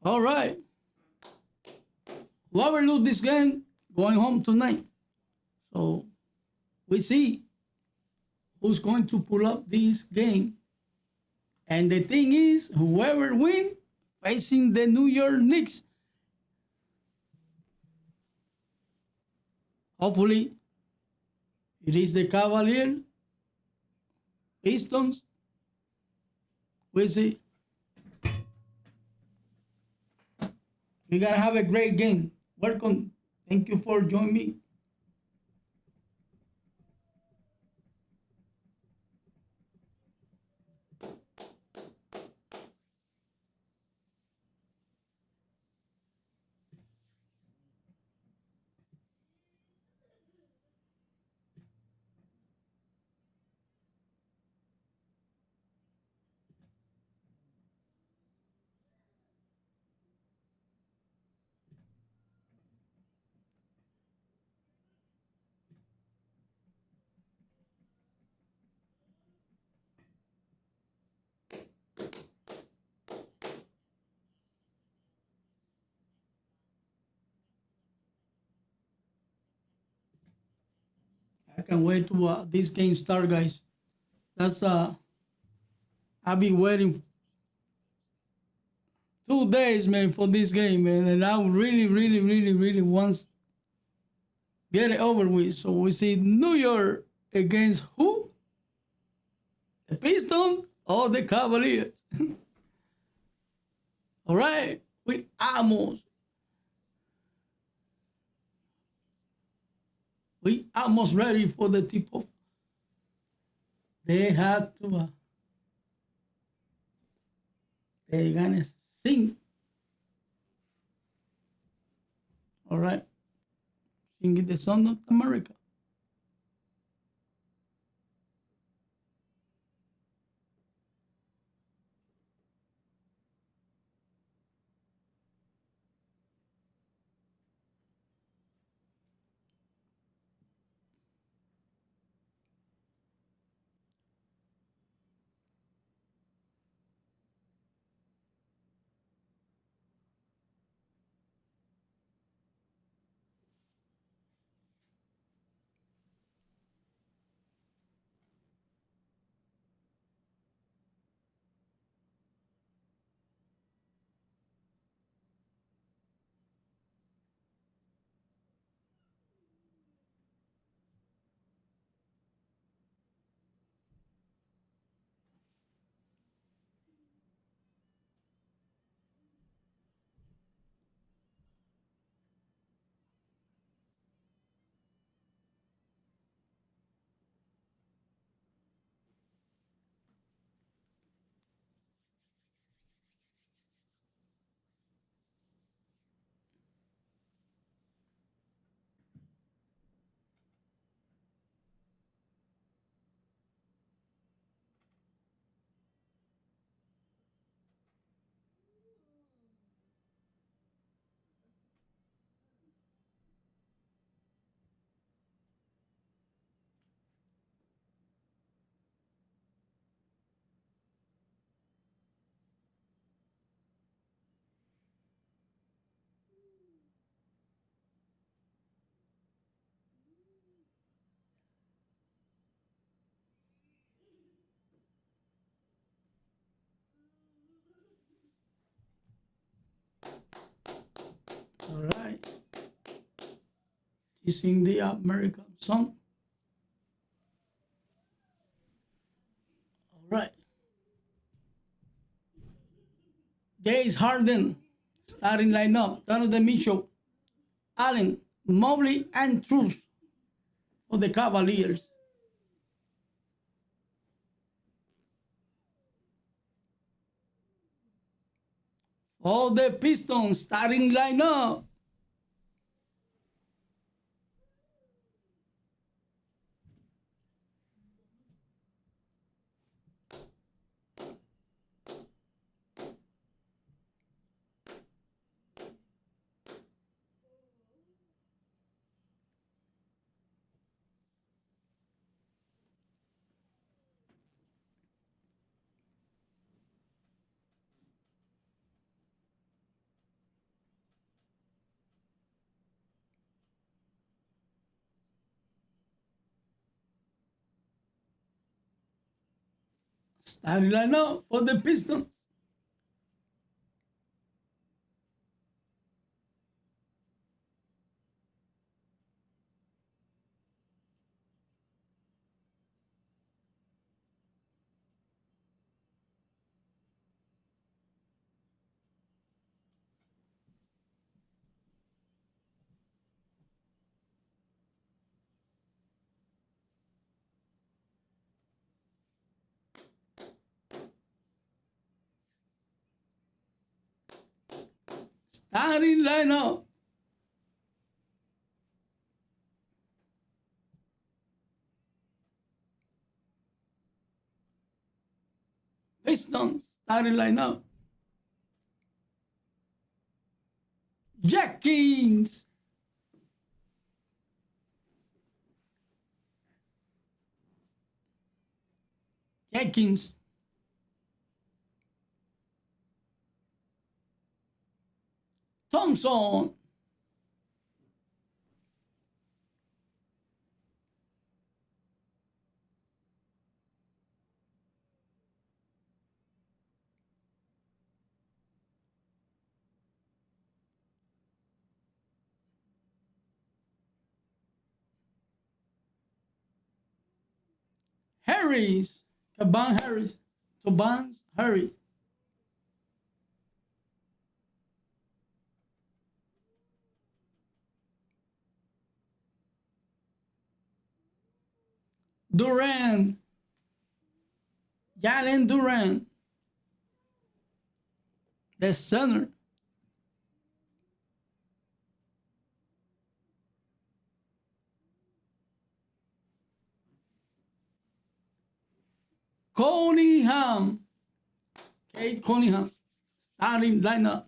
All right. Whoever lose this game, going home tonight. So we see who's going to pull up this game. And the thing is, whoever win, facing the New York Knicks. Hopefully, it is the Cavaliers, Pistons. We see. We're gonna have a great game. Welcome. Thank you for joining me. I can't wait to this game start, guys. That's I've been waiting 2 days, man, for this game, man, and I really, really, really, really want get it over with. So we see New York against who? The Pistons or the Cavaliers? All right, we almost ready for the tip off. They have to. They're gonna sing. All right, singing the song of America. All right, you sing the American song. All right, James Harden starting lineup. Donovan Mitchell, Allen, Mobley, and Truce for the Cavaliers. For the Pistons starting lineup. Starting lineup for the Pistons. Starting lineup. Pistons starting lineup. Jenkins. Jenkins. Thompson. Harris. Caban Harris. Toban Harris. Durant. Jalen Durant. The center. Cunningham. Kate Cunningham. Starting lineup.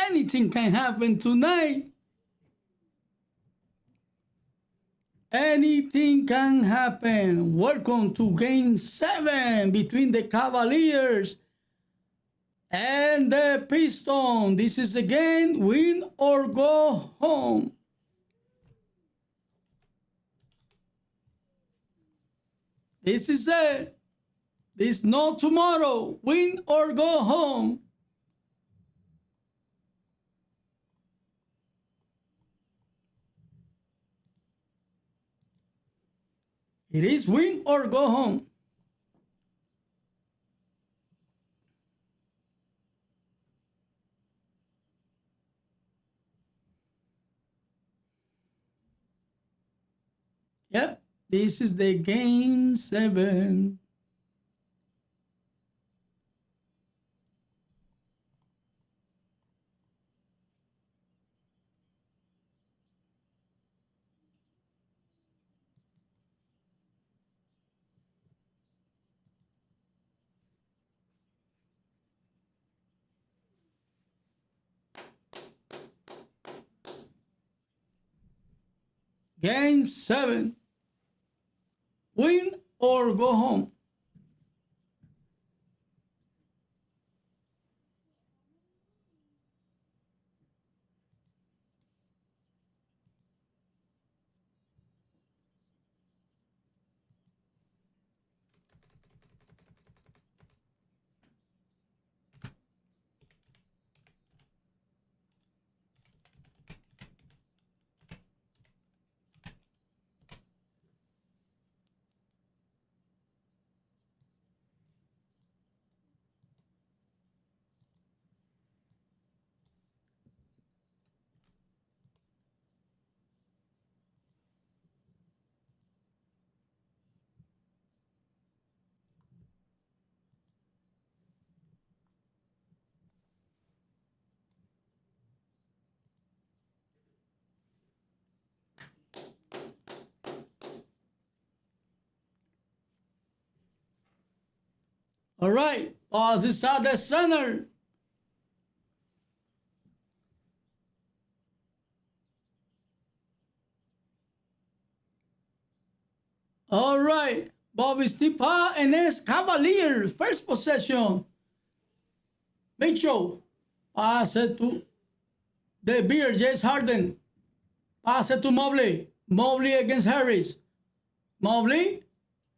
Anything can happen tonight. Anything can happen. Welcome to Game 7 between the Cavaliers and the Pistons. This is again win or go home. This is it. This is not tomorrow. Win or go home. It is win or go home. Yep, this is the Game 7. Game 7. Win or go home. All right. Pass is at the center. All right. Bobby Stipa and his Cavaliers. First possession. Mitchell. Pass it to the beer, James Harden. Pass it to Mobley. Mobley against Harris. Mobley.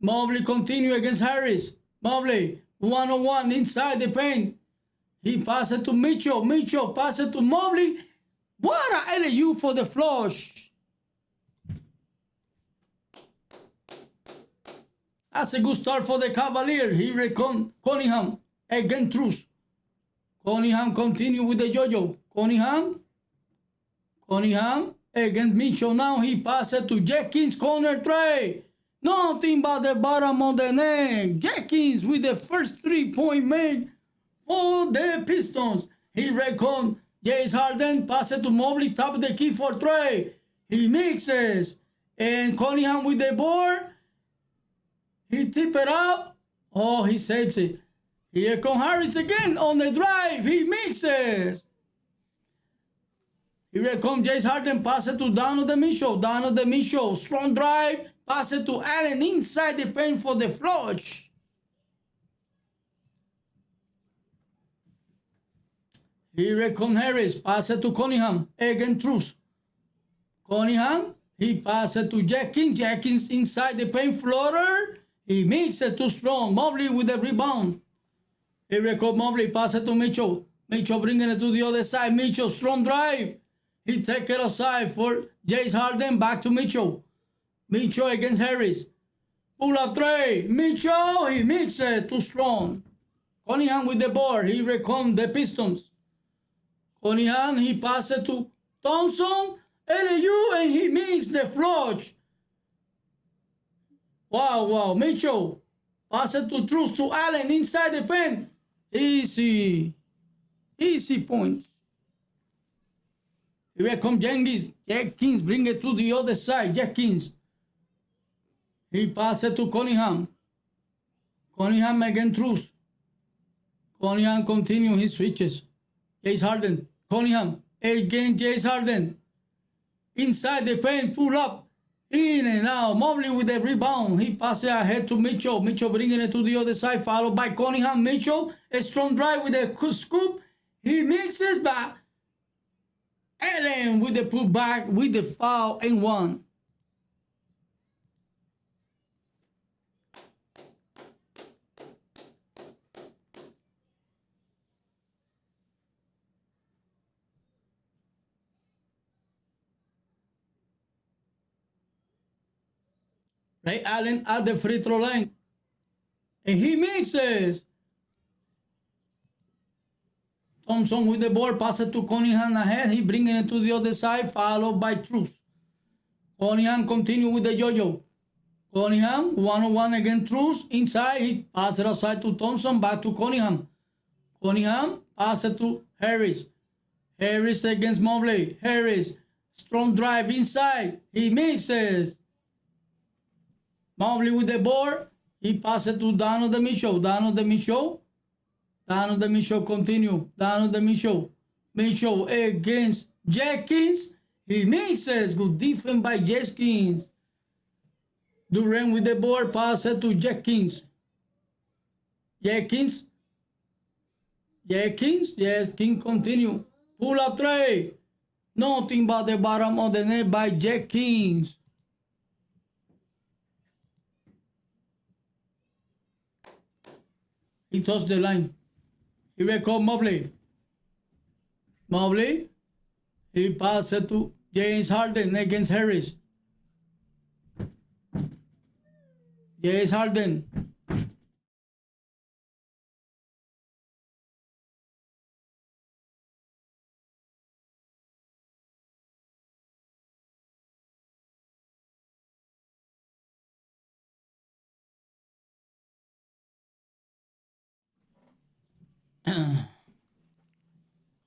Mobley continue against Harris. Mobley. One-on-one inside the paint. He passed it to Mitchell. Mitchell passed it to Mobley. What a LAU for the flush. That's a good start for the Cavaliers. Here Cunningham against Truce. Cunningham continue with the yo-yo. Cunningham against Mitchell. Now he passes to Jenkins corner tray. Nothing but the bottom of the net. Jenkins with the first 3-point made for the Pistons. He reckoned James Harden passes to Mobley, top of the key for tray. He mixes. And Cunningham with the board. He tip it up. Oh, he saves it. Here comes Harris again on the drive. He mixes. Here comes James Harden. Pass it to Donovan Mitchell. Donovan Mitchell. Strong drive. Pass it to Allen inside the paint for the flush. Here comes Harris. Pass it to Cunningham. Again, Truce. Cunningham. He passes it to Jenkins. Jenkins inside the paint floater. He makes it too strong. Mobley with the rebound. Here comes Mobley. Pass it to Mitchell. Mitchell bringing it to the other side. Mitchell, strong drive. He take it aside for James Harden. Back to Mitchell. Mitchell against Harris. Pull up tray. Mitchell. He makes it too strong. Cunningham with the board. He recon the Pistons. Cunningham. He passes to Thompson. LAU. And he makes the flush. Wow. Mitchell. Pass it to Truce to Allen inside the paint. Easy points. Here comes Jenkins. Jenkins bring it to the other side. Jenkins. He passes it to Cunningham. Cunningham again Truce. Cunningham continue his switches. James Harden. Cunningham again James Harden. Inside the paint, pull up. In and out. Mobley with the rebound. He passes ahead to Mitchell. Mitchell bringing it to the other side. Followed by Cunningham. Mitchell. A strong drive with a scoop. He mixes back. Allen with the putback with the foul and one. Ray Allen at the free throw line. And he mixes. Thompson with the ball. Pass it to Cunningham ahead. He bringing it to the other side. Followed by Truce. Cunningham continue with the yo-yo. Cunningham one-on-one against Truce. Inside. He pass it outside to Thompson. Back to Cunningham. Cunningham pass it to Harris. Harris against Mobley. Harris. Strong drive inside. He mixes. Mobley with the board. He passes to Donovan Mitchell. Donovan Mitchell continue. Donovan Mitchell. Mitchell against Jenkins. He mixes. Good defense by Jenkins. Durant with the board. Passes to Jenkins. Jenkins continue. Pull up tray. Nothing but the bottom of the net by Jenkins. He touched the line. Here comes Mobley. Mobley. He passed it to James Harden against Harris. James Harden.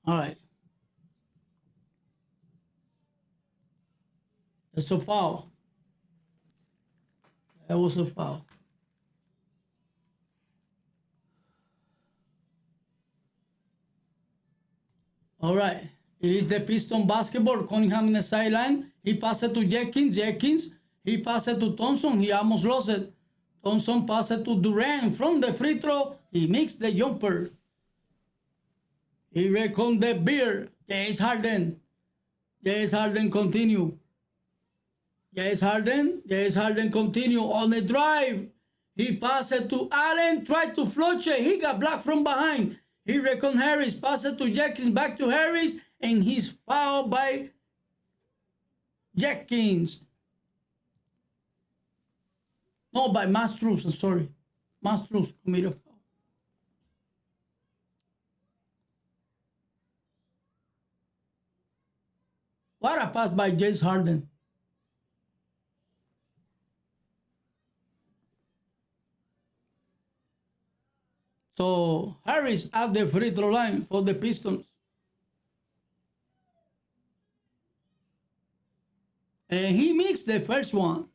All right. That's a foul. That was a foul. All right. It is the Piston basketball. Cunningham in the sideline. He passed it to Jenkins. Jenkins. He passed it to Thompson. He almost lost it. Thompson passed it to Durant from the free throw. He mixed the jumper. He reckoned the beer. James Harden. James Harden continue. James Harden. James Harden continue on the drive. He passed it to Allen. Tried to flush it. He got blocked from behind. He reckoned Harris. Passed it to Jenkins. Back to Harris. And he's fouled by Jenkins. No, by Mastruz. I'm sorry. Mastruz committed a foul. What a pass by James Harden. So Harris at the free throw line for the Pistons. And he mixed the first one.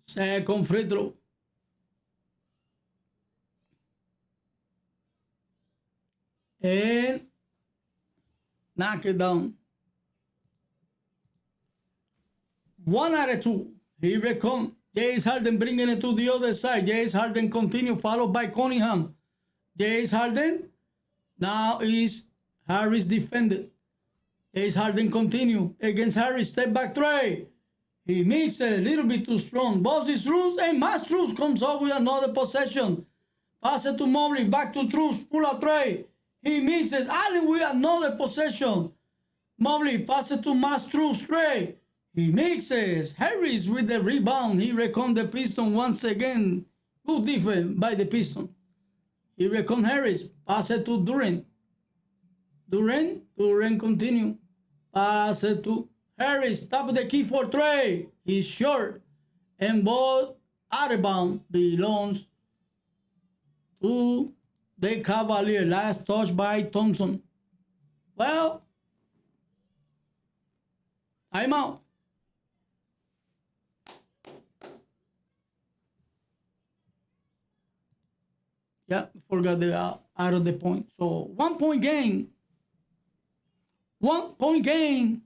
Second free throw. And knock it down. 1 out of 2. Here it comes. James Harden bringing it to the other side. James Harden continue, followed by Cunningham. James Harden. Now is Harris defended. James Harden continue against Harris. Step back three. He makes it a little bit too strong. Boss is loose and Mastruz comes up with another possession. Pass it to Mobley. Back to Truce. Pull up tray. He mixes. Allen with another possession. Mobley pass it to Mastruz tray. He mixes. Harris with the rebound. He reckoned the Piston once again. Good defense by the Piston. He reckoned Harris. Pass it to Durant. Durant continue. Pass it to Harris. Top of the key for tray. He's short. And ball out of bounds belongs to the Cavaliers. Last touch by Thompson. Well, I'm out. Yeah, forgot the out of the point. So 1 point game. 1 point game.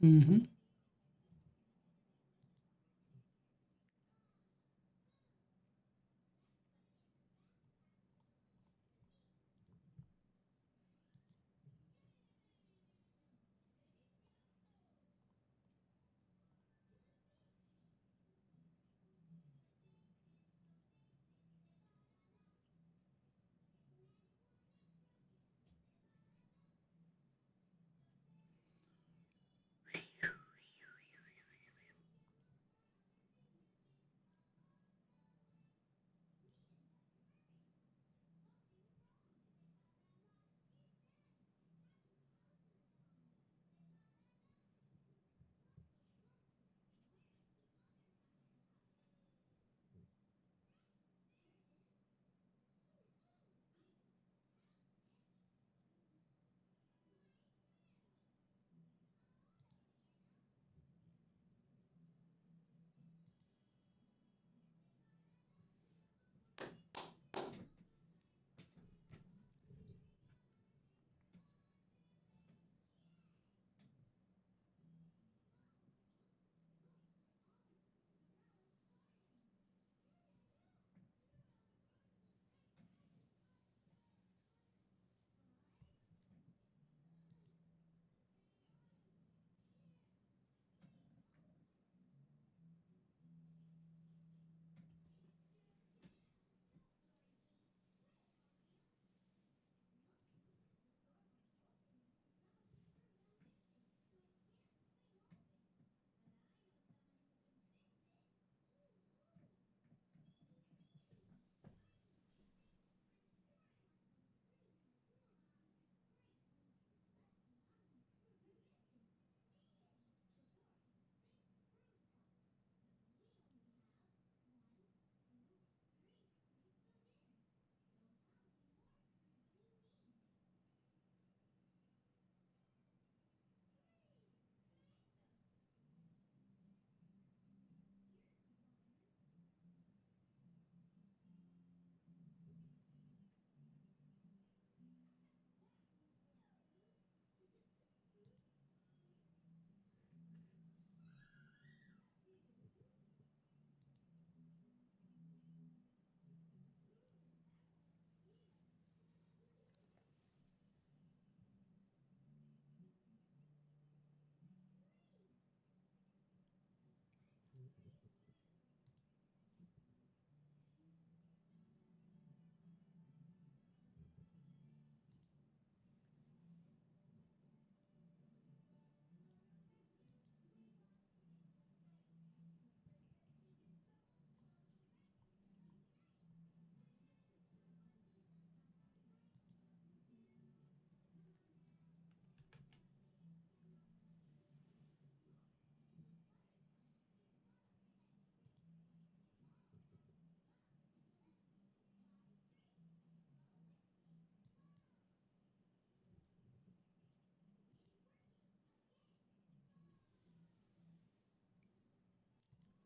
Mm-hmm.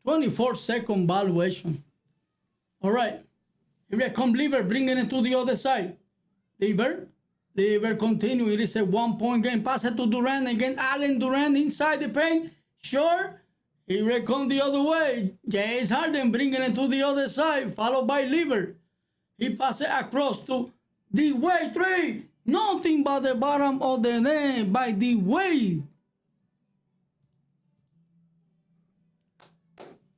24-second valuation. All right. Here comes Lever, bringing it to the other side. Lever continue. It is a 1-point game. Pass it to Durant. Again, Allen Durant inside the paint. Sure. Here comes the other way. James Harden bringing it to the other side, followed by Lever. He passes across to D-Wade. 3. Nothing but the bottom of the net by D-Wade.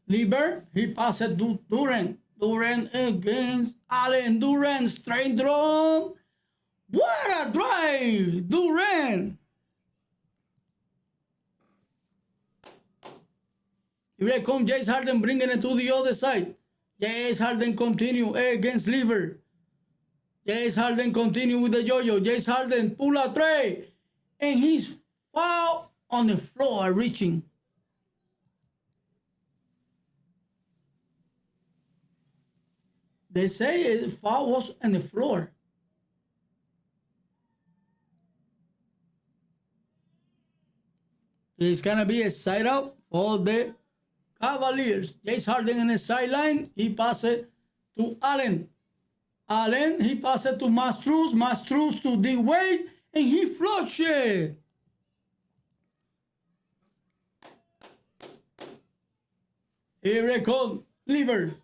Lever, he passes to Durant. Durant against Allen. Durant, straight draw. What a drive! Durant. Here comes James Harden bringing it to the other side. James Harden continue against Lever. James Harden continue with the yo-yo. James Harden pull a 3. And he's foul on the floor reaching. They say the foul was on the floor. It's going to be a side out for the Cavaliers. James Harden on the sideline. He passes to Allen. Allen, he passes to Mastruz. Mastruz to D-Wade. And he flushed it. Here it comes. Lever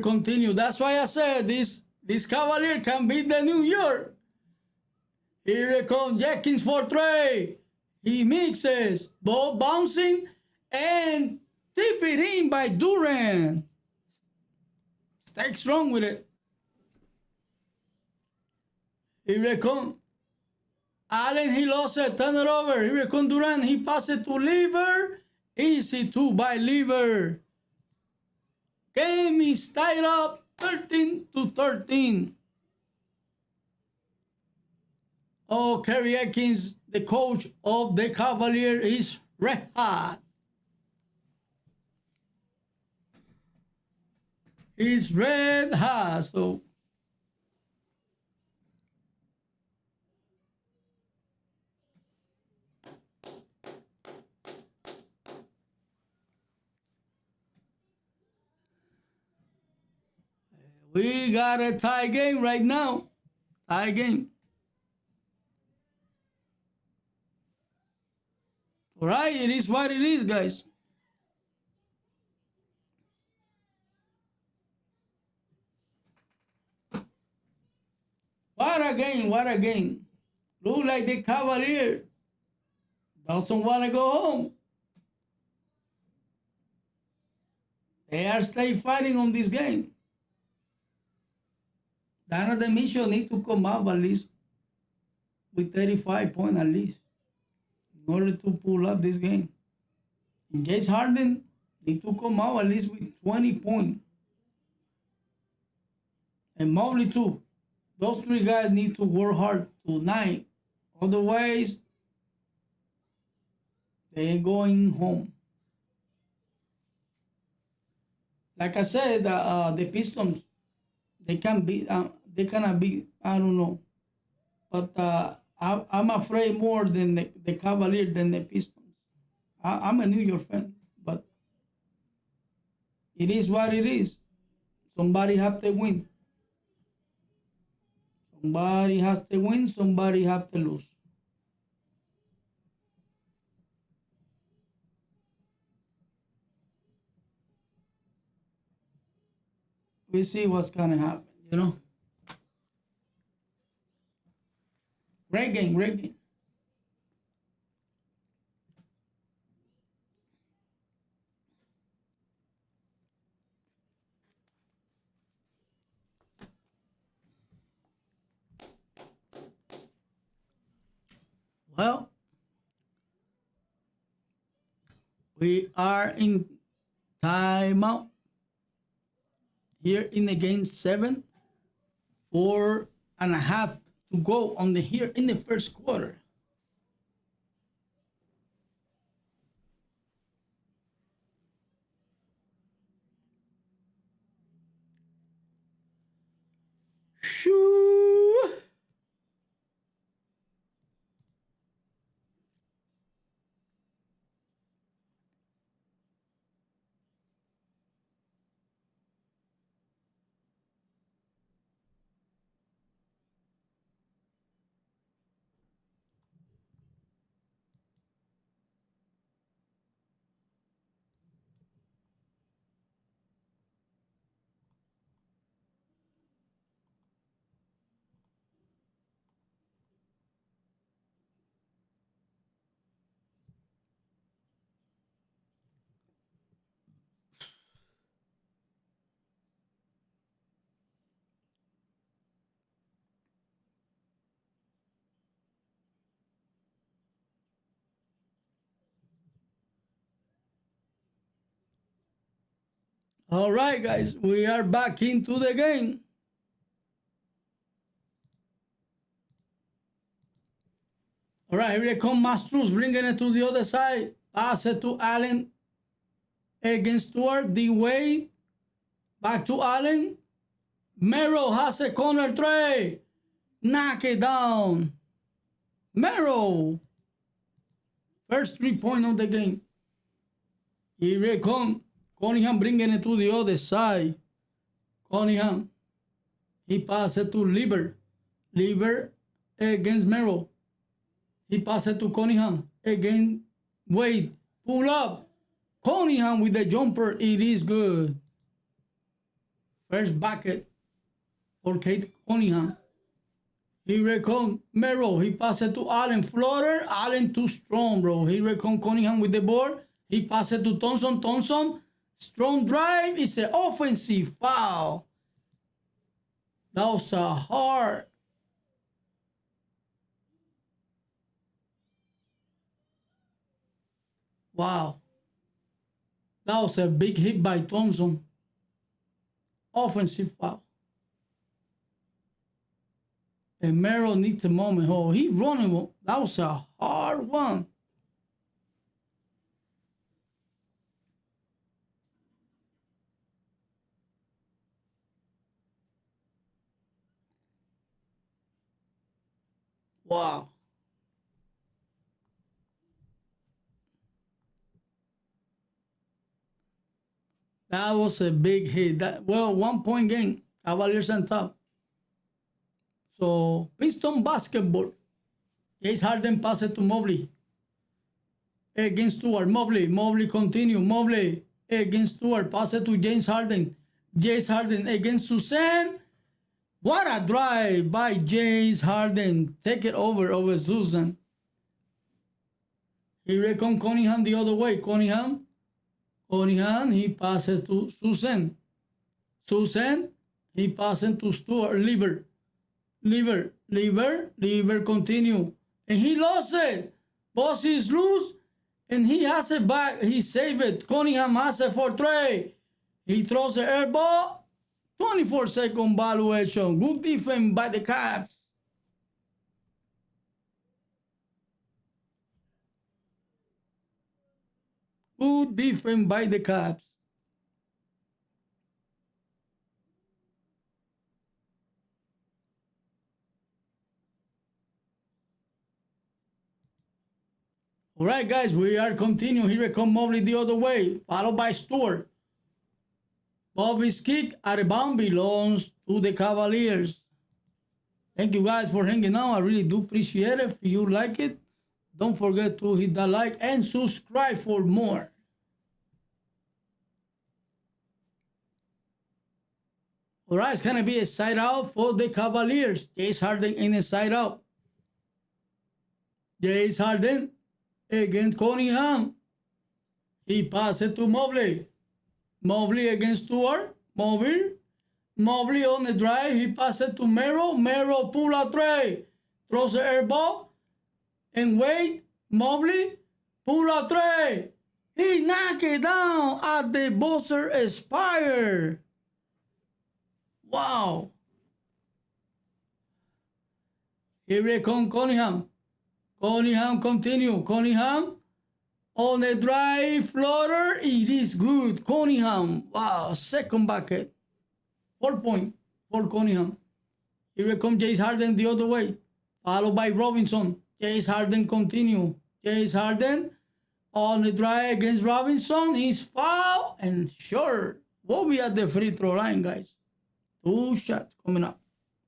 continue. That's why I said this Cavalier can beat the New York. Here it comes Jenkins for 3. He mixes, ball bouncing and tip it in by Durant. Stay strong with it. Here it comes. Allen, he lost it, turn it over. Here it comes Durant, he passes to Lever. Easy 2 by Lever. Game is tied up 13-13. Oh, Kerry Atkins, the coach of the Cavaliers, is red hot. He's red hot. So we got a tie game right now. Tie game. All right, it is what it is, guys. What a game, what a game. Look like the Cavalier doesn't want to go home. They are still fighting on this game. Donovan Mitchell need to come up at least with 35 points at least in order to pull up this game. And James Harden need to come out at least with 20 points. And Mobley too. Those 3 guys need to work hard tonight. Otherwise, they ain't going home. Like I said, the Pistons, they cannot be, I don't know. But I'm afraid more than the Cavaliers than the Pistons. I'm a New York fan, but it is what it is. Somebody have to win. Somebody has to win, somebody has to lose. We see what's going to happen, you know. Great game, great game. Well, we are in timeout here in the game 7. 4.5 to go on the here in the first quarter. Shoo! All right, guys, we are back into the game. All right, here come Mastruz, bringing it to the other side. Pass it to Allen against Stewart. D-Wade. Back to Allen. Merrill has a corner tray. Knock it down. Merrill. First 3-point of the game. Here come Cunningham, bringing it to the other side. Cunningham. He passes it to Lieber. Lieber against Merrill. He passes it to Cunningham. Again, Wade. Pull up. Cunningham with the jumper. It is good. First bucket for Kate Cunningham. Here comes Merrill. He passes it to Allen. Floater. Allen too strong, bro. Here comes Cunningham with the board. He passes it to Thompson. Thompson. Strong drive. It's an offensive foul. That was a hard. Wow. That was a big hit by Thompson. Offensive foul. And Merrill needs a moment. Oh, he running. That was a hard one. Wow. That was a big hit. 1-point game. Cavaliers on top. So, Piston basketball. James Harden passes to Mobley. Against Stewart. Mobley continue. Mobley against Stewart. Passes to James Harden. James Harden against Susan. What a drive by James Harden. Take it over Susan. Here comes Cunningham the other way. Cunningham, he passes to Susan. Susan, he passes to Stewart. Lieber continue. And he lost it. Boss is loose. And he has it back. He saved it. Cunningham has it for Trey. He throws the air ball. 24-second valuation. Good defense by the Cavs. Good defense by the Cavs. All right, guys, we are continuing. Here comes Mobley the other way, followed by Stewart. Bobby's kick out of bound belongs to the Cavaliers. Thank you guys for hanging out. I really do appreciate it. If you like it, don't forget to hit that like and subscribe for more. All right, it's going to be a side out for the Cavaliers. James Harden in a side out. James Harden against Cunningham. He passes to Mobley. Mobley against Stewart. Mobley on the drive. He passes to Merrill. Merrill pull a tray. Throws the air ball. And wait. Mobley pull a tray. He knocked it down at the buzzer expire. Wow. Here comes Cunningham. Cunningham continue. Cunningham on the drive floater. It is good. Cunningham. Wow. Second bucket. 4 point for Cunningham. Here comes James Harden the other way. Followed by Robinson. James Harden continue. James Harden on the drive against Robinson. He's foul and short. We'll be at the free throw line, guys. 2 shots coming up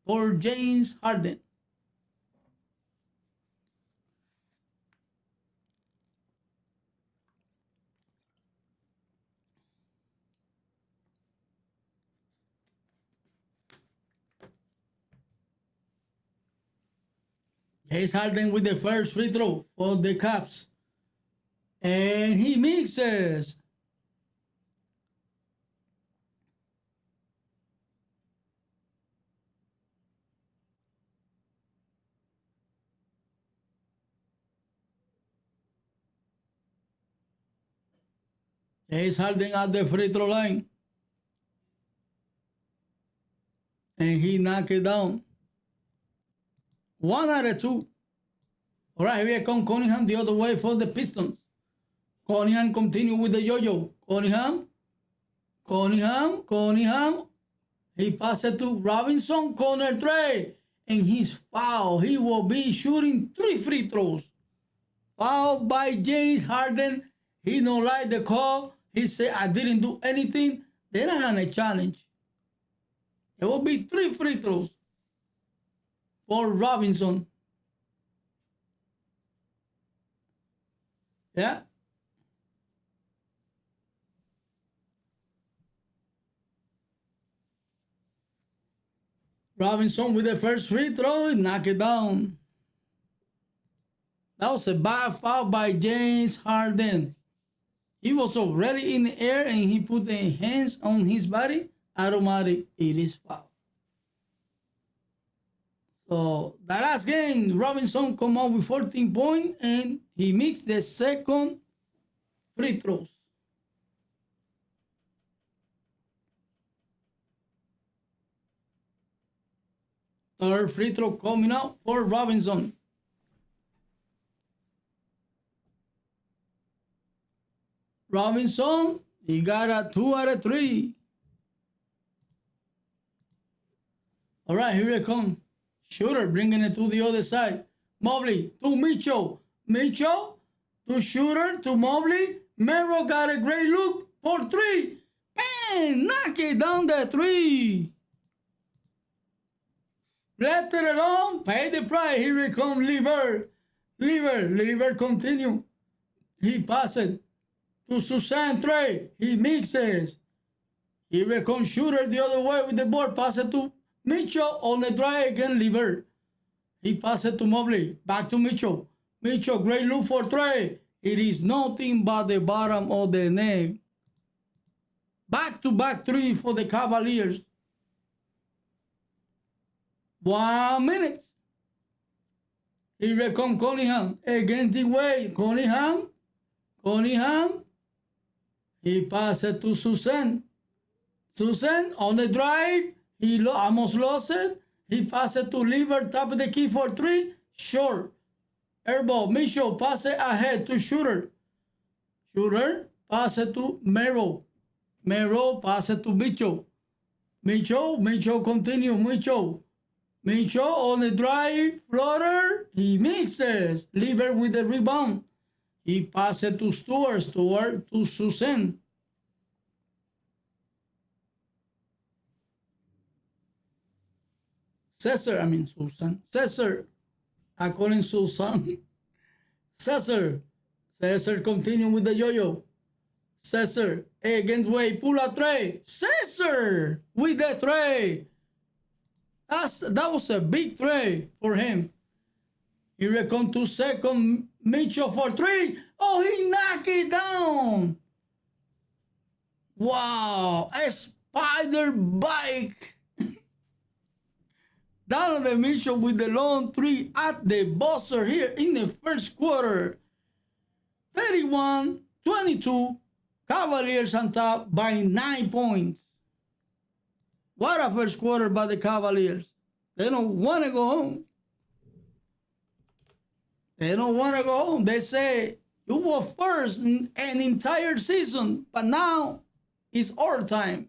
for James Harden. James Harden with the first free throw for the Cavs. And he mixes. James Harden at the free throw line. and he knocked it down. 1 out of 2. All right, here comes Cunningham the other way for the Pistons. Cunningham continue with the yo-yo. Cunningham. He passed it to Robinson, corner 3. And he's foul. He will be shooting 3 free throws. Foul by James Harden. He don't like the call. He said, I didn't do anything. They're not going to challenge. It will be 3 free throws for Robinson. Yeah. Robinson with the first free throw, knock it down. That was a bad foul by James Harden. He was already in the air and he put the hands on his body. Automatic, it is foul. So the last game, Robinson come out with 14 points and he makes the second free throws. Third free throw coming out for Robinson. Robinson, he got a 2 out of 3. All right, here it comes. Shooter bringing it to the other side. Mobley to Mitchell. Mitchell to Shooter to Mobley. Mero got a great look for 3. Bang! Knock it down the 3. Let it alone. Pay the price. Here it comes Lever continue. He passes to Susan 3. He mixes. Here it comes Shooter the other way with the ball. Pass it to Mitchell on the drive again. Lever. He passed it to Mobley. Back to Mitchell. Mitchell, great look for 3. It is nothing but the bottom of the net. Back-to-back 3 for the Cavaliers. 1 minute. Here comes Cunningham against the way. Cunningham. He passed it to Susan. Susan on the drive. He almost lost it. He passed it to Lever, top of the key for 3. Short. Airball. Mitchell pass it ahead to Shooter. Shooter pass it to Mero. Mero pass it to Mitchell. Mitchell continue. Mitchell on the drive. Floater. He mixes. Lever with the rebound. He passed it to Stewart. Stewart to Susan. Susan. Cesar. I call him Susan. Cesar continue with the yo-yo. Cesar against Way. Pull a 3. Cesar with the 3. That was a big 3 for him. Here it comes to second. Mitchell for 3. Oh, he knocked it down. Wow. A spider bike. Donovan Mitchell with the long 3 at the buzzer here in the first quarter. 31-22. Cavaliers on top by 9 points. What a first quarter by the Cavaliers. They don't want to go home. They say, you were first in an entire season, but now it's our time.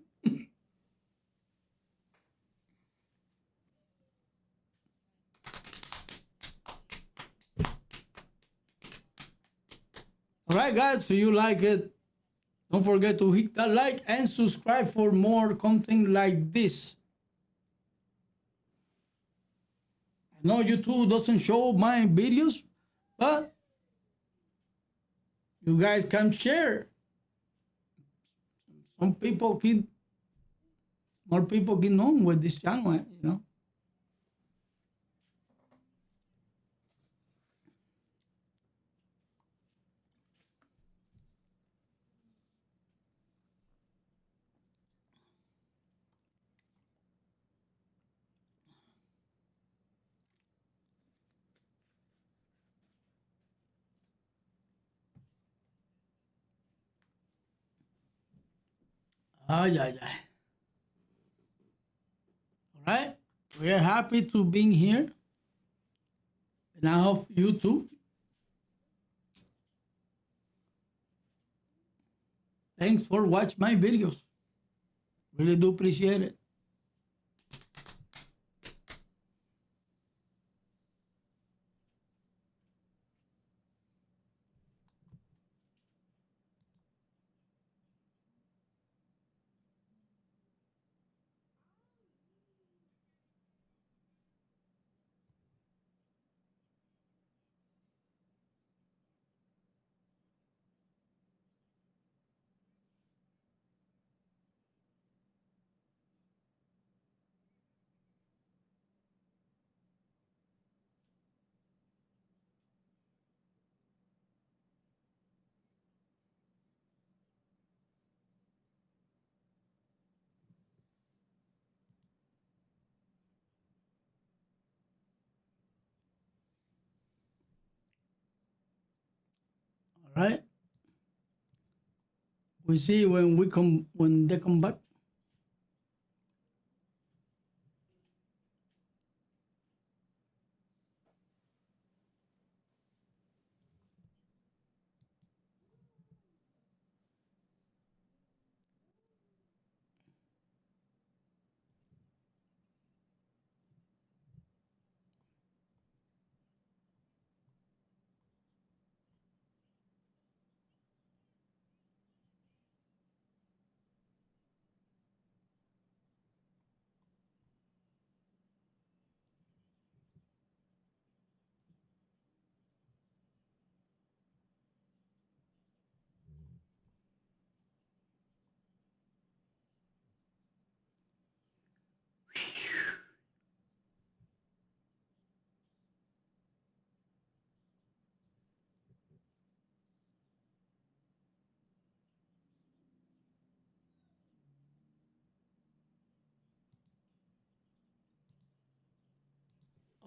All right, guys, if you like it, don't forget to hit that like and subscribe for more content like this. I know YouTube doesn't show my videos, but you guys can share. More people get known with this channel, you know. All right? We are happy to being here. And I hope you too. Thanks for watching my videos. Really do appreciate it. All right. We see when they come back.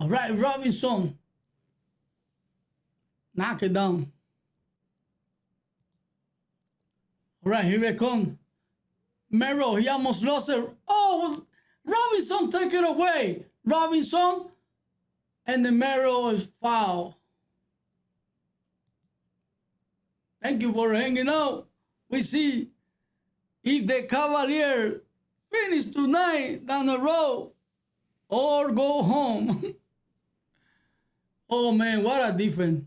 All right, Robinson. Knock it down. All right, here they come. Mero, he almost lost it. Oh, Robinson, take it away. Robinson, and the Mero is foul. Thank you for hanging out. We see if the Cavaliers finish tonight down the road or go home. Oh man, what a defense.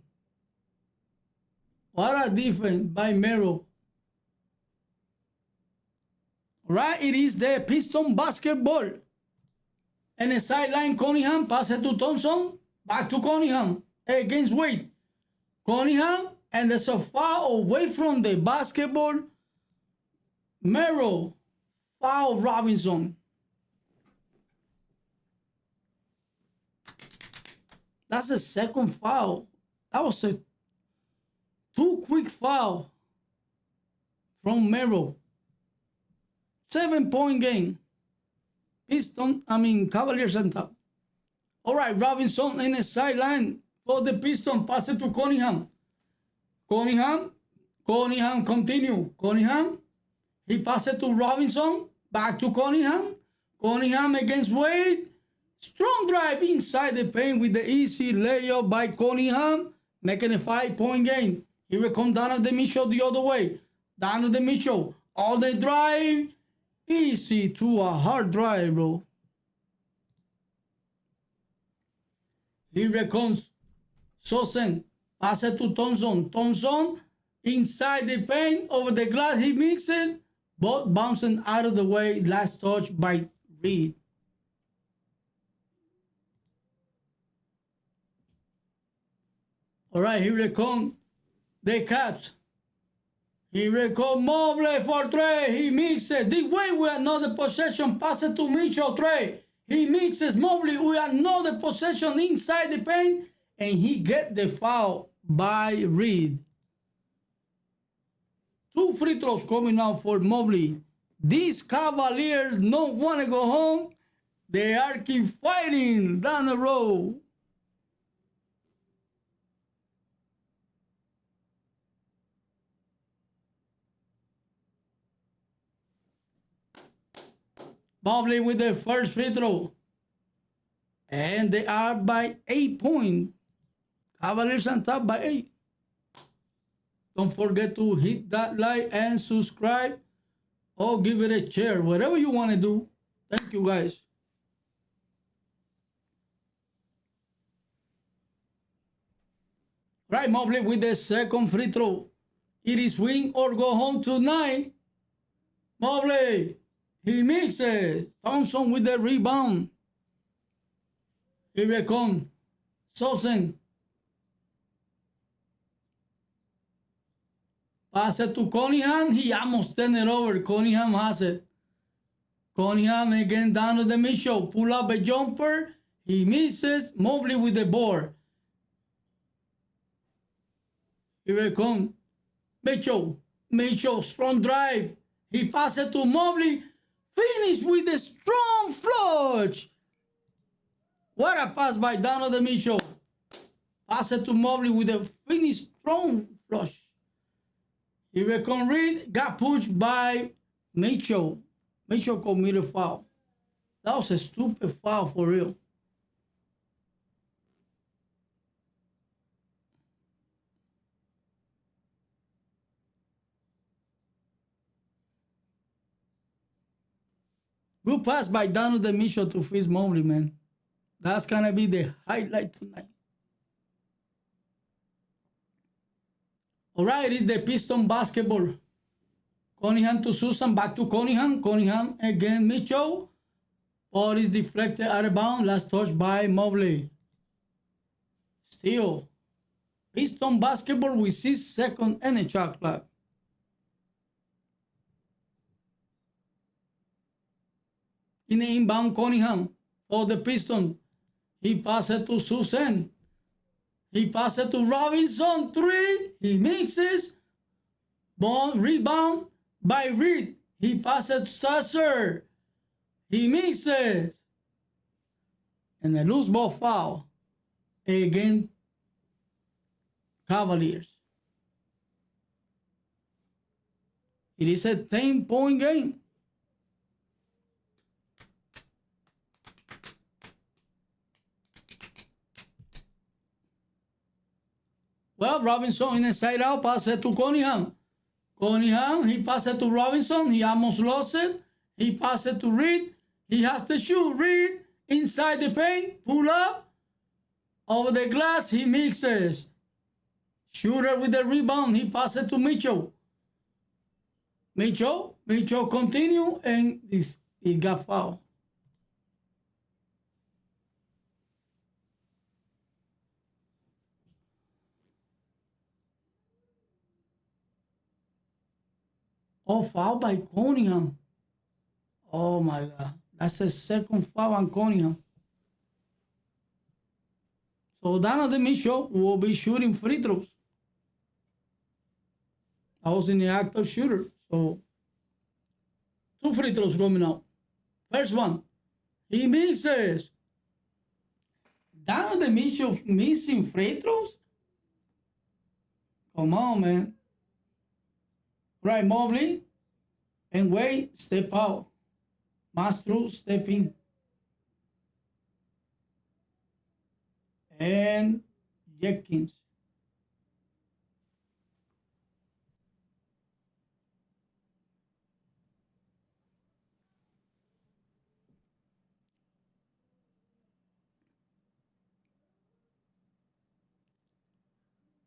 What a defense by Mero. Right, it is the Piston basketball. And the sideline, Cunningham, pass it to Thompson, back to Cunningham, against Wade. Cunningham, and there's a foul away from the basketball. Mero, foul Robinson. That's the second foul. That was a too quick foul from Mero. 7-point game. Cavaliers on top. All right, Robinson in the sideline for the Pistons. Pass it to Cunningham. Cunningham continue. Cunningham, he passed it to Robinson. Back to Cunningham. Cunningham against Wade. Strong drive inside the paint with the easy layup by Cunningham, making a 5-point game. Here we come Donovan Mitchell the other way. Donovan Mitchell, all the drive. Easy to a hard drive, bro. Here it comes Sosen. Pass it to Thompson. Thompson inside the paint over the glass. He mixes, but bouncing out of the way. Last touch by Reed. All right, here they come. The Caps. Here they come. Mobley for Trey. He mixes. This way we another possession. Pass it to Mitchell. Trey. He mixes. Mobley. We another possession inside the paint. And he get the foul by Reed. 2 free throws coming out for Mobley. These Cavaliers don't want to go home. They are keep fighting down the road. Mobley with the first free throw. And they are by 8 points. Cavaliers on top by 8. Don't forget to hit that like and subscribe or give it a share. Whatever you want to do. Thank you, guys. Right, Mobley with the second free throw. It is win or go home tonight. Mobley, he mixes. Thompson with the rebound. Here they come. Thompson. Pass it to Cunningham. He almost turned it over. Cunningham has it. Cunningham again down to the Mitchell. Pull up a jumper. He misses. Mobley with the board. Here it comes. Mitchell. Mitchell, strong drive. He passes to Mobley. Finish with a strong flush. What a pass by Donovan Mitchell. Pass it to Mobley with a finish strong flush. Here it comes Reed. Got pushed by Mitchell. Mitchell committed a foul. That was a stupid foul for real. Good pass by Donovan Mitchell to Fitz Mobley, man. That's gonna be the highlight tonight. All right, it's the Piston basketball. Cunningham to Susan, back to Cunningham. Cunningham again, Mitchell. Ball is deflected out of bounds. Last touch by Mobley. Still, Piston basketball with 6 seconds and a shot clock. In the inbound, Cunningham for the Pistons. He passes to Susan. He passes to Robinson. 3. He mixes. Ball rebound by Reed. He passes to Ausar. He mixes. And a loose ball foul. Again, Cavaliers. It is a 10-point game. Well, Robinson in the side out, pass it to Cunningham. Cunningham, he passed it to Robinson. He almost lost it. He passed it to Reed. He has to shoot. Reed inside the paint, pull up. Over the glass, he mixes. Shooter with the rebound. He passed it to Mitchell. Mitchell continue, and he got fouled. Oh, foul by Cunningham. Oh my God. That's the second foul on Cunningham. So Donovan Mitchell will be shooting free throws. I was in the act of shooter. So 2 free throws coming out. First one. He misses. Donovan Mitchell missing free throws? Come on, man. Right, Mobley and Wade step out. Mastro step in. And Jenkins.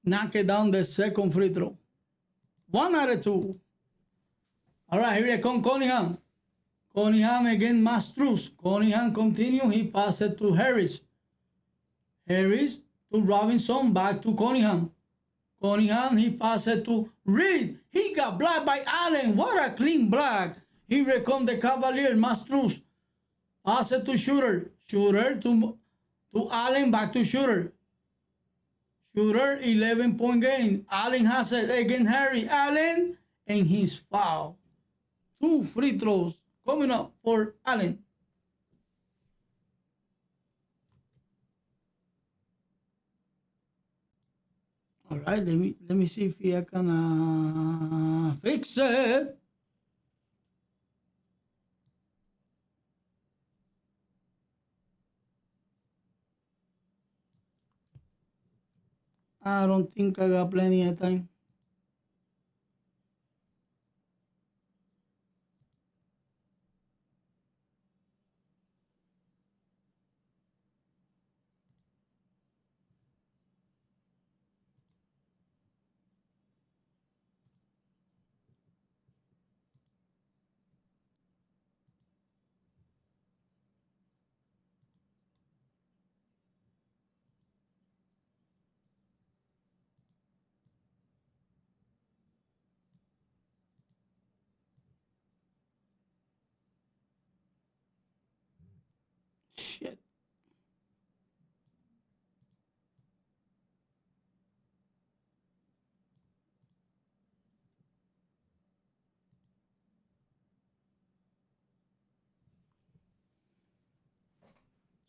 Knock it down the second free throw. 1 out of 2. All right, here they come Cunningham. Cunningham again, Mastruz. Cunningham continue. He passed it to Harris. Harris to Robinson. Back to Cunningham. Cunningham, he passed it to Reed. He got blocked by Allen. What a clean block. Here come the Cavaliers. Mastruz. Pass it to Shooter. Shooter to Allen. Back to Shooter. Shooter, 11-point game. Allen has it against Harry. Allen and his foul. 2 free throws coming up for Allen. All right, let me see if I can fix it. I don't think I got plenty of time. Shit.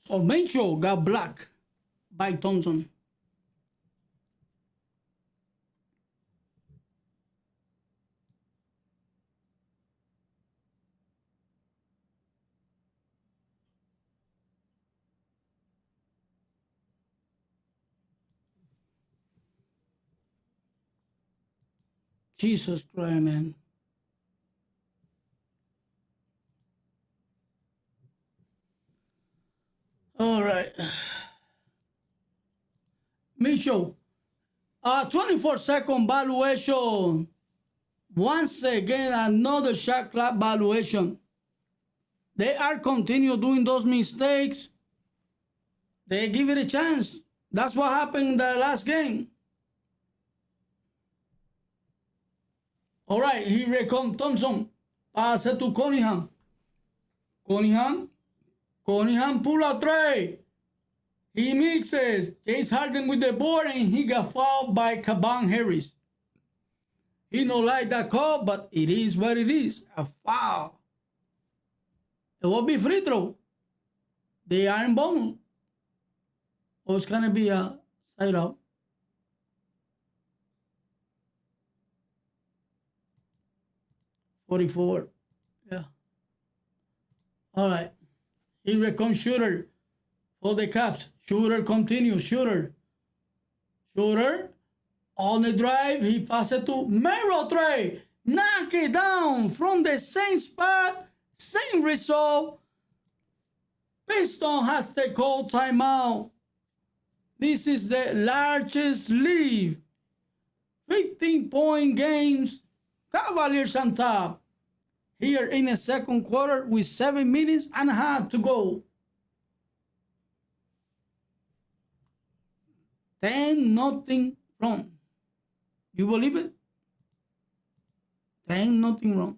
So Mitchell got blocked by Thompson. Jesus Christ, man. All right. Mitchell, 24-second valuation. Once again, another shot clock valuation. They are continue doing those mistakes. They give it a chance. That's what happened in the last game. All right, here comes Thompson. Pass it to Cunningham. Cunningham pull a tray. He mixes. James Harden with the board and he got fouled by Caban Harris. He don't like that call, but it is what it is. A foul. It will be free throw. They are in bonus. Or it's going to be a side out. $44. Yeah. All right. Here comes Shooter for the Caps. Shooter continues. Shooter on the drive. He passes to Mero Trey. Knock it down from the same spot. Same result. Piston has to call timeout. This is the largest lead. 15-point games. Cavaliers on top. Here in the second quarter with 7 minutes and a half to go. 10-0 wrong. You believe it? 10-0 wrong.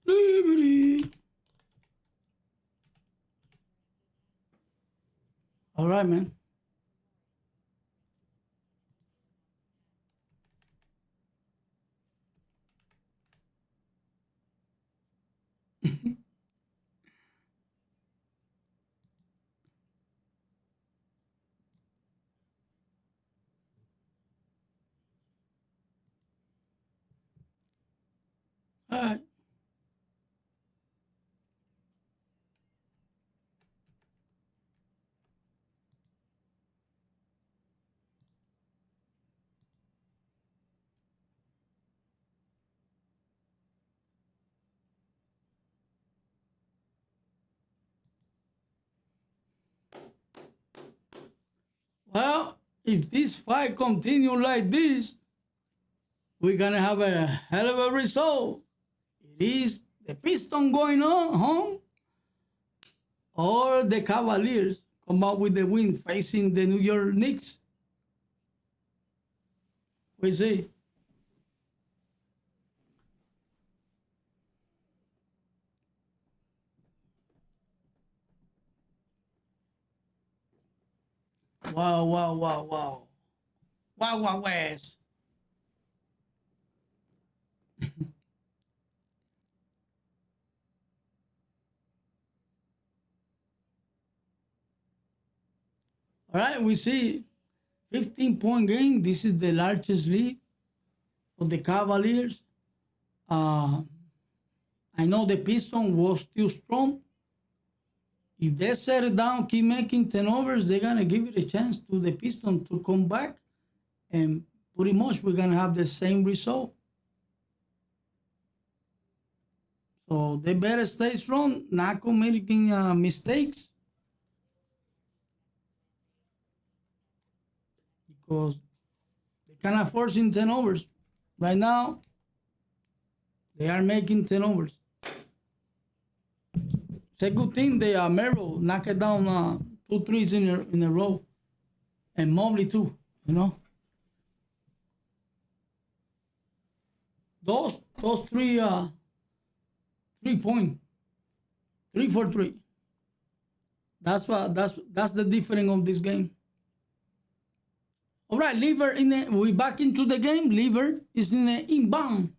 Liberty. All right, man. All right. Well, if this fight continue like this, we're gonna have a hell of a result. It is the Pistons going on home or the Cavaliers come out with the win facing the New York Knicks. We see. Wow. Wawa West. All right, we see 15-point game. This is the largest lead for the Cavaliers. I know the Pistons was still strong. If they set it down, keep making turnovers, they're going to give it a chance to the Pistons to come back. And pretty much we're going to have the same result. So they better stay strong, not committing mistakes. Because they cannot force in turnovers. Right now, they are making turnovers. It's a good thing they Mero knocked down 2 threes in a row. And Mobley too, you know. Those 3-point, 3 for 3. That's the difference of this game. All right, Lever we back into the game. Lever is in the inbound.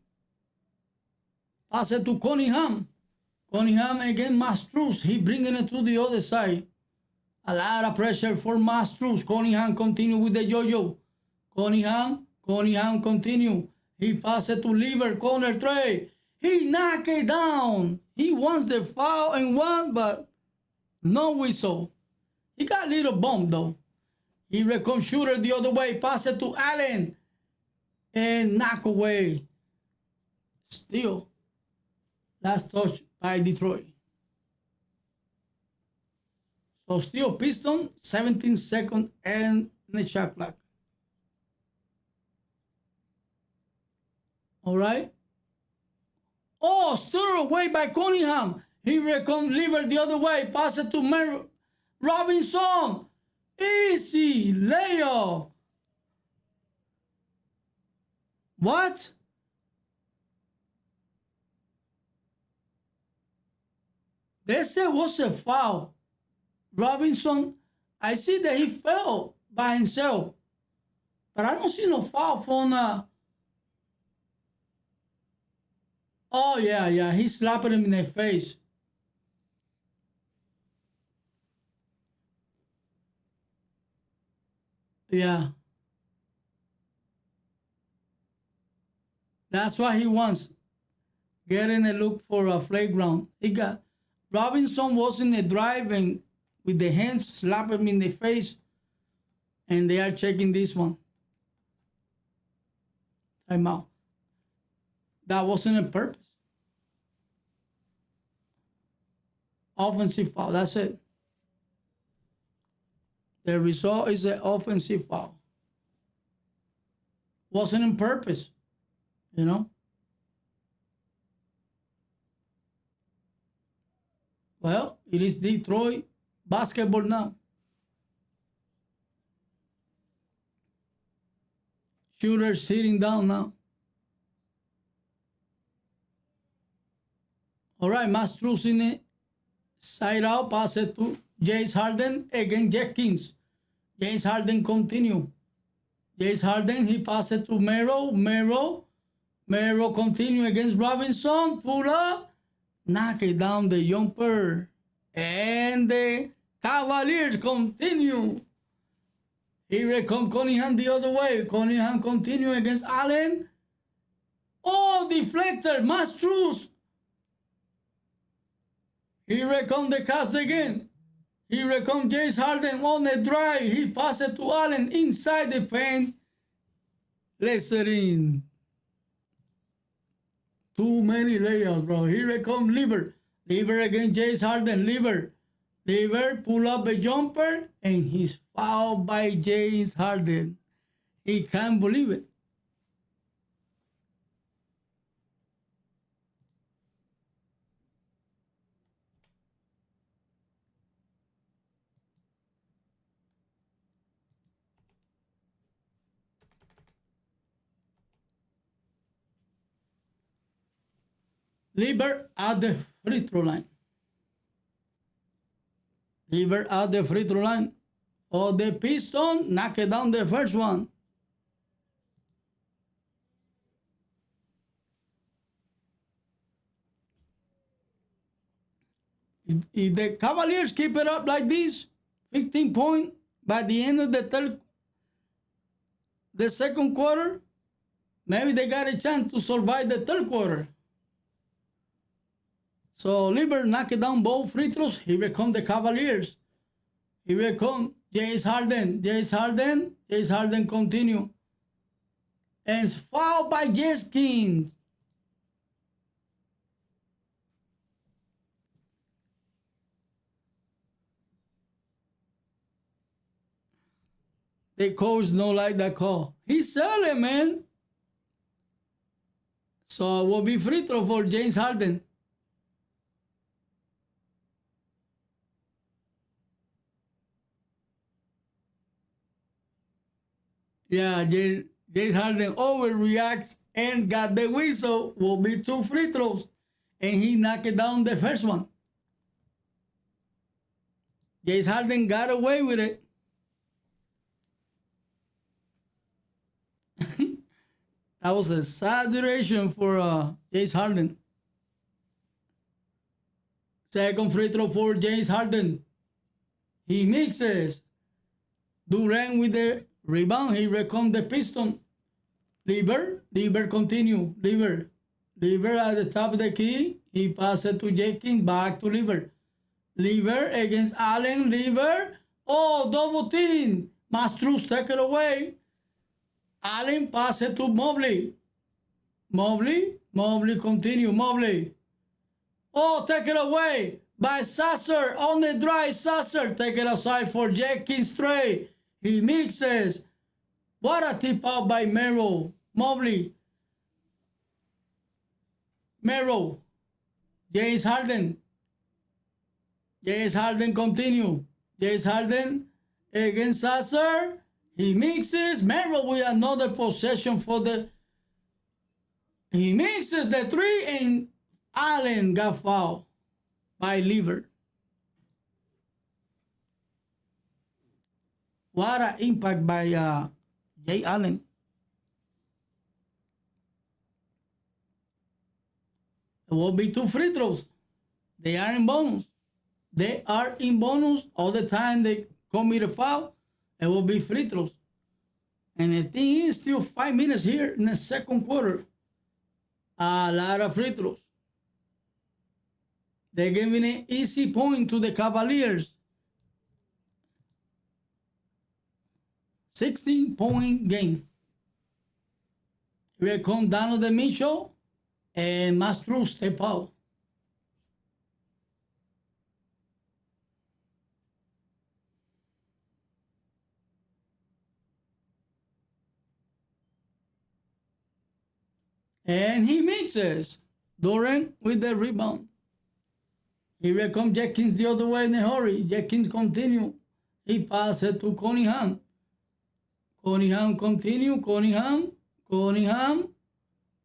Pass it to Cunningham. Cunningham again, Mastruz. He bringing it to the other side. A lot of pressure for Mastruz. Cunningham continue with the yo-yo. Cunningham continue. He pass it to Lever, corner tray. He knock it down. He wants the foul and one, but no whistle. He got a little bump though. He recon shooter the other way. Pass it to Allen. And knock away. Still. Last touch by Detroit. So still Piston, 17 seconds and the shot clock. All right. Oh, stir away by Cunningham. He recon Lever the other way. Pass it to Robinson. Easy layup. What? They said was a foul. Robinson, I see that he fell by himself. But I don't see no foul from Oh yeah, he slapped him in the face. Yeah. That's what he wants. Getting a look for a flagrant. Robinson was in the drive and with the hands slap him in the face. And they are checking this one. Timeout. That wasn't on purpose. Offensive foul. That's it. The result is an offensive foul. Wasn't on purpose. You know? Well, it is Detroit basketball now. Shooter sitting down now. All right, Mastruz in it. Side out, pass it to James Harden against Jenkins. James Harden continue. James Harden, he pass it to Mero. Mero continue against Robinson. Pull up. Knock it down the jumper. And the Cavaliers continue. Here comes Cunningham the other way. Cunningham continue against Allen. Oh, deflector, Mastruz. Here comes the Cavs again. Here comes James Harden on the drive. He passes it to Allen inside the paint. Let's it in. Too many layups, bro. Here comes Lever. Lever against James Harden. Lever pull up a jumper and he's fouled by James Harden. He can't believe it. Lever at the free throw line. Lever at the free throw line. Oh, the Pistons knock it down the first one. if the Cavaliers keep it up like this, 15 points by the end of the second quarter, maybe they got a chance to survive the third quarter. So Liver knocked down both free throws. Here come the Cavaliers. Here come James Harden. James Harden continue. And it's fouled by Jenkins. The coach don't like that call. He's selling, man. So it will be free throw for James Harden. Yeah, James Harden overreacts and got the whistle. Will be 2 free throws. And he knocked down the first one. James Harden got away with it. That was a sad situation for James Harden. Second free throw for James Harden. He mixes. Durant with the rebound. He recomes the Pistons. Liver continue. Liver at the top of the key. He passes to Jenkins. Back to Liver. Liver against Allen. Liver. Oh, double team. Mastruz take it away. Allen pass it to Mobley. Mobley continue. Mobley. Oh, take it away by Sasser on the drive. Sasser take it aside for Jenkins straight. He mixes. What a tip out by Merrill. Mobley. Merrill. James Harden. James Harden continue. James Harden against Sasser. He mixes. Merrill with another possession for the... He mixes the three and Allen got fouled by Liver. What an impact by Jay Allen. It will be 2 free throws. They are in bonus. They are in bonus all the time they commit a foul. It will be free throws. And the thing is still 5 minutes here in the second quarter. A lot of free throws. They're giving an easy point to the Cavaliers. 16-point game. Here come Donovan Mitchell and Mastruz step out. And he mixes. Durant with the rebound. Here comes Jenkins the other way in a hurry. Jenkins continue. He passes to Cunningham. Cunningham continue. Cunningham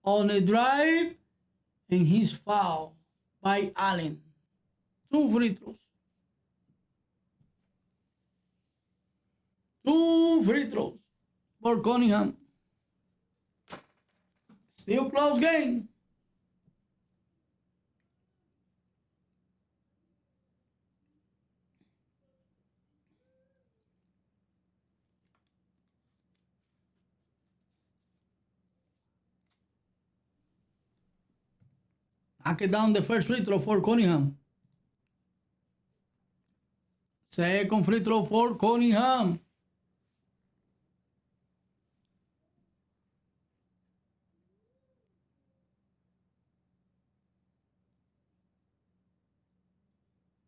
on a drive. And he's fouled by Allen. 2 free throws. 2 free throws for Cunningham. Still close game. Knock it down the first free throw for Cunningham. Second free throw for Cunningham.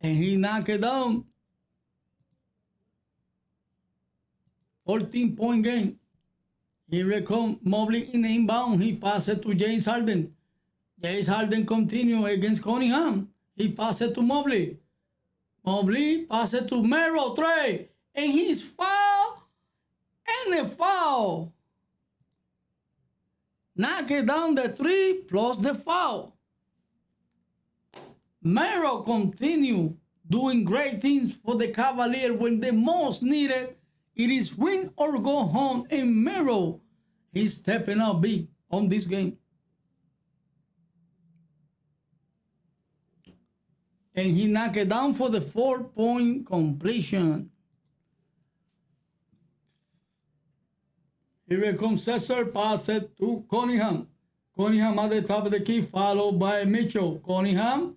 And he knocked it down. 14-point game. Here comes Mobley in the inbound. He passes to James Harden. James Harden continue against Cunningham. He passes to Mobley. Mobley passes to Merrill, Trey. And he's fouled. And a foul. Knock it down the 3 plus the foul. Merrill continue doing great things for the Cavaliers when the most needed. It is win or go home. And Merrill, he's stepping up big on this game. And he knocked it down for the 4-point completion. Here comes Cesar, pass it to Cunningham. Cunningham at the top of the key, followed by Mitchell. Cunningham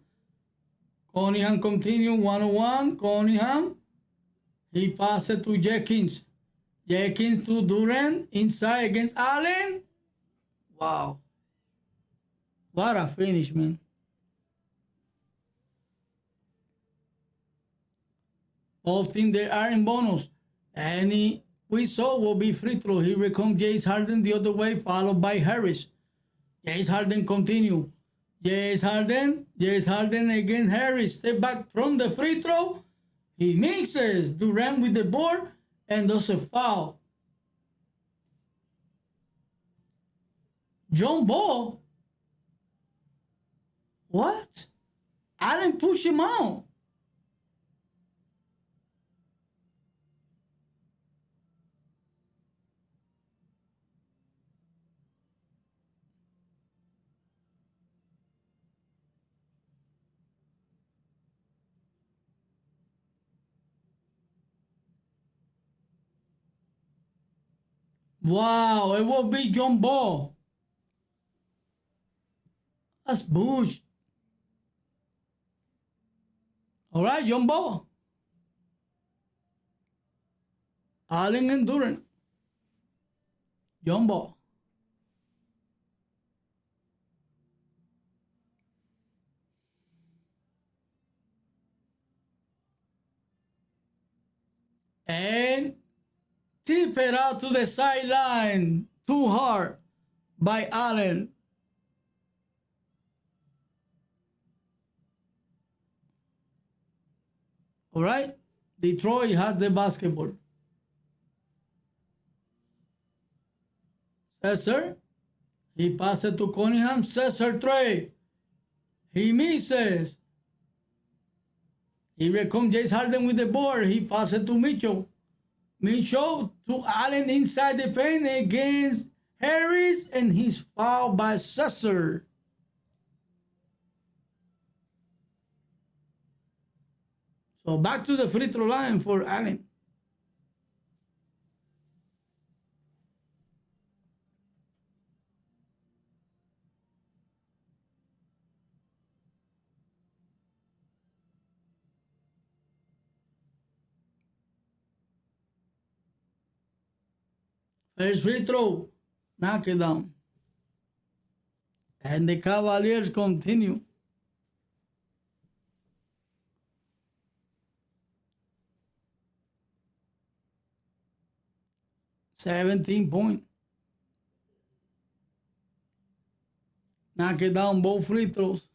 continue 1-on-1. Cunningham. He passed it to Jenkins. Jenkins to Durant. Inside against Allen. Wow. What a finish, man. Both teams they are in bonus. And we saw will be free throw. Here comes James Harden the other way, followed by Harris. James Harden continue. James Harden against Harris. Step back from the free throw. He mixes Durant with the board and does a foul. John Ball. What? Allen pushed him out. Wow, it will be John Ball. That's bush. All right, John Ball. Allen and Durant. John Ball. And tip it out to the sideline. Too hard by Allen. All right. Detroit has the basketball. Cesar. He passes to Cunningham. Cesar three. He misses. Here comes James Harden with the board. He passes to Mitchell. Mitchell to Allen inside the paint against Harris, and he's fouled by Cesar. So back to the free throw line for Allen. First free throw, knock it down. And the Cavaliers continue. $17. Knock it down both free throws.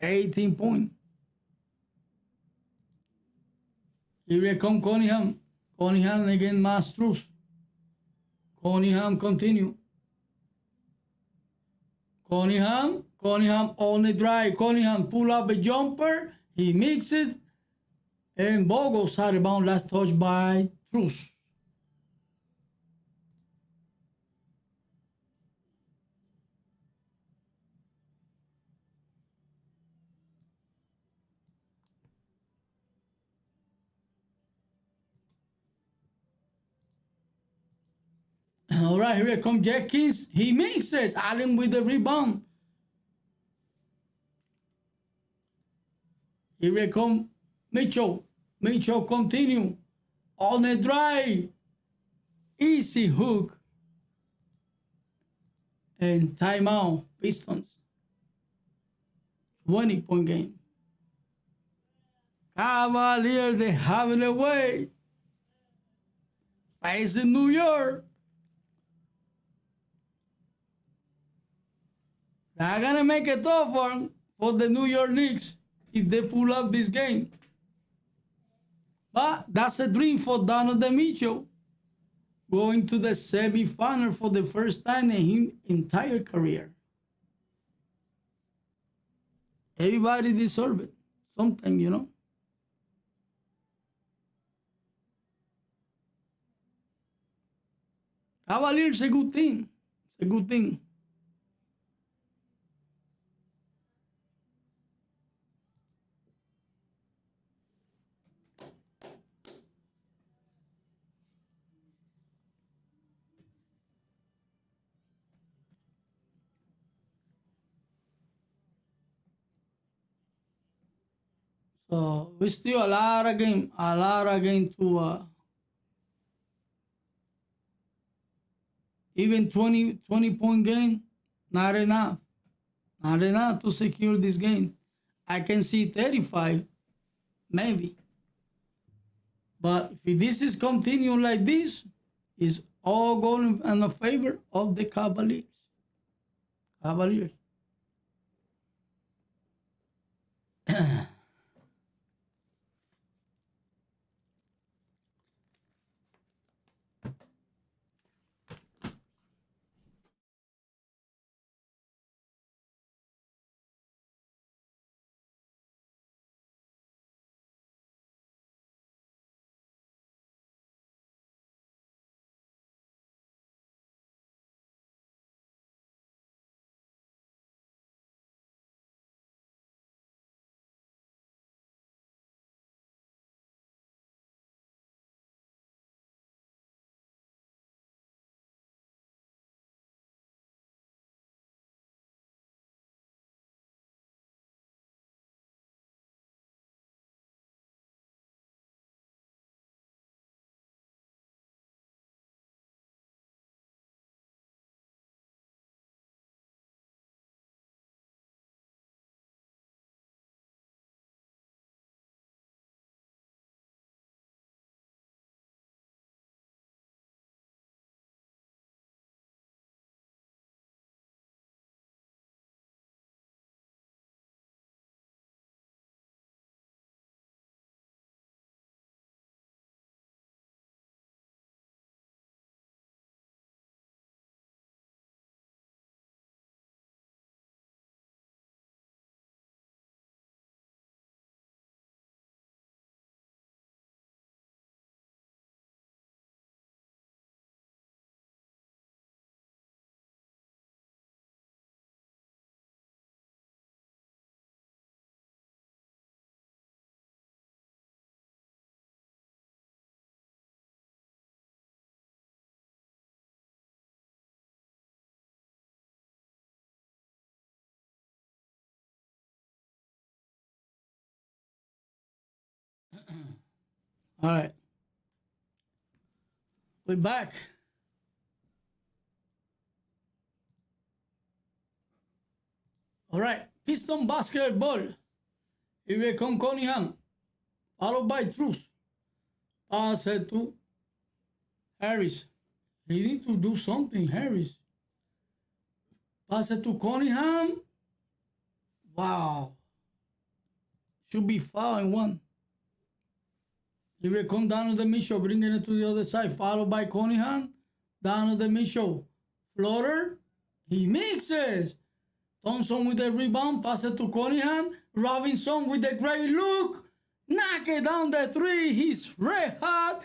18 points. Here comes Cunningham. Cunningham against Mastros. Cunningham continue. Cunningham on the drive. Cunningham pull up a jumper. He mixes. And ball goes out of bounds. Last touch by Truss. All right, here comes Jenkins. He mixes. Allen with the rebound. Here comes Mitchell. Mitchell continue. On the drive. Easy hook. And timeout. Pistons. 20-point game. Cavaliers, they have it away. Facing New York. They're going to make it tough for the New York Knicks if they pull up this game. But that's a dream for Donovan Mitchell. Going to the semifinal for the first time in his entire career. Everybody deserves it. Something, you know. Cavaliers a good team. It's a good thing. So we still a lot of game to even 20 point game, not enough. Not enough to secure this game. I can see 35, maybe. But if this is continuing like this, it's all going in the favor of the Cavaliers. Cavaliers. All right. We're back. All right. Piston basketball. Here we come Cunningham. Followed by Truce. Pass it to Harris. He need to do something, Harris. Pass it to Cunningham. Wow. Should be foul in one. He will come down to the Mitchell, bringing it to the other side, followed by Cunningham. Down to the Mitchell. Floater. He mixes. Thompson with the rebound. Pass it to Cunningham. Robinson with the great look. Knock it down the three. He's red hot.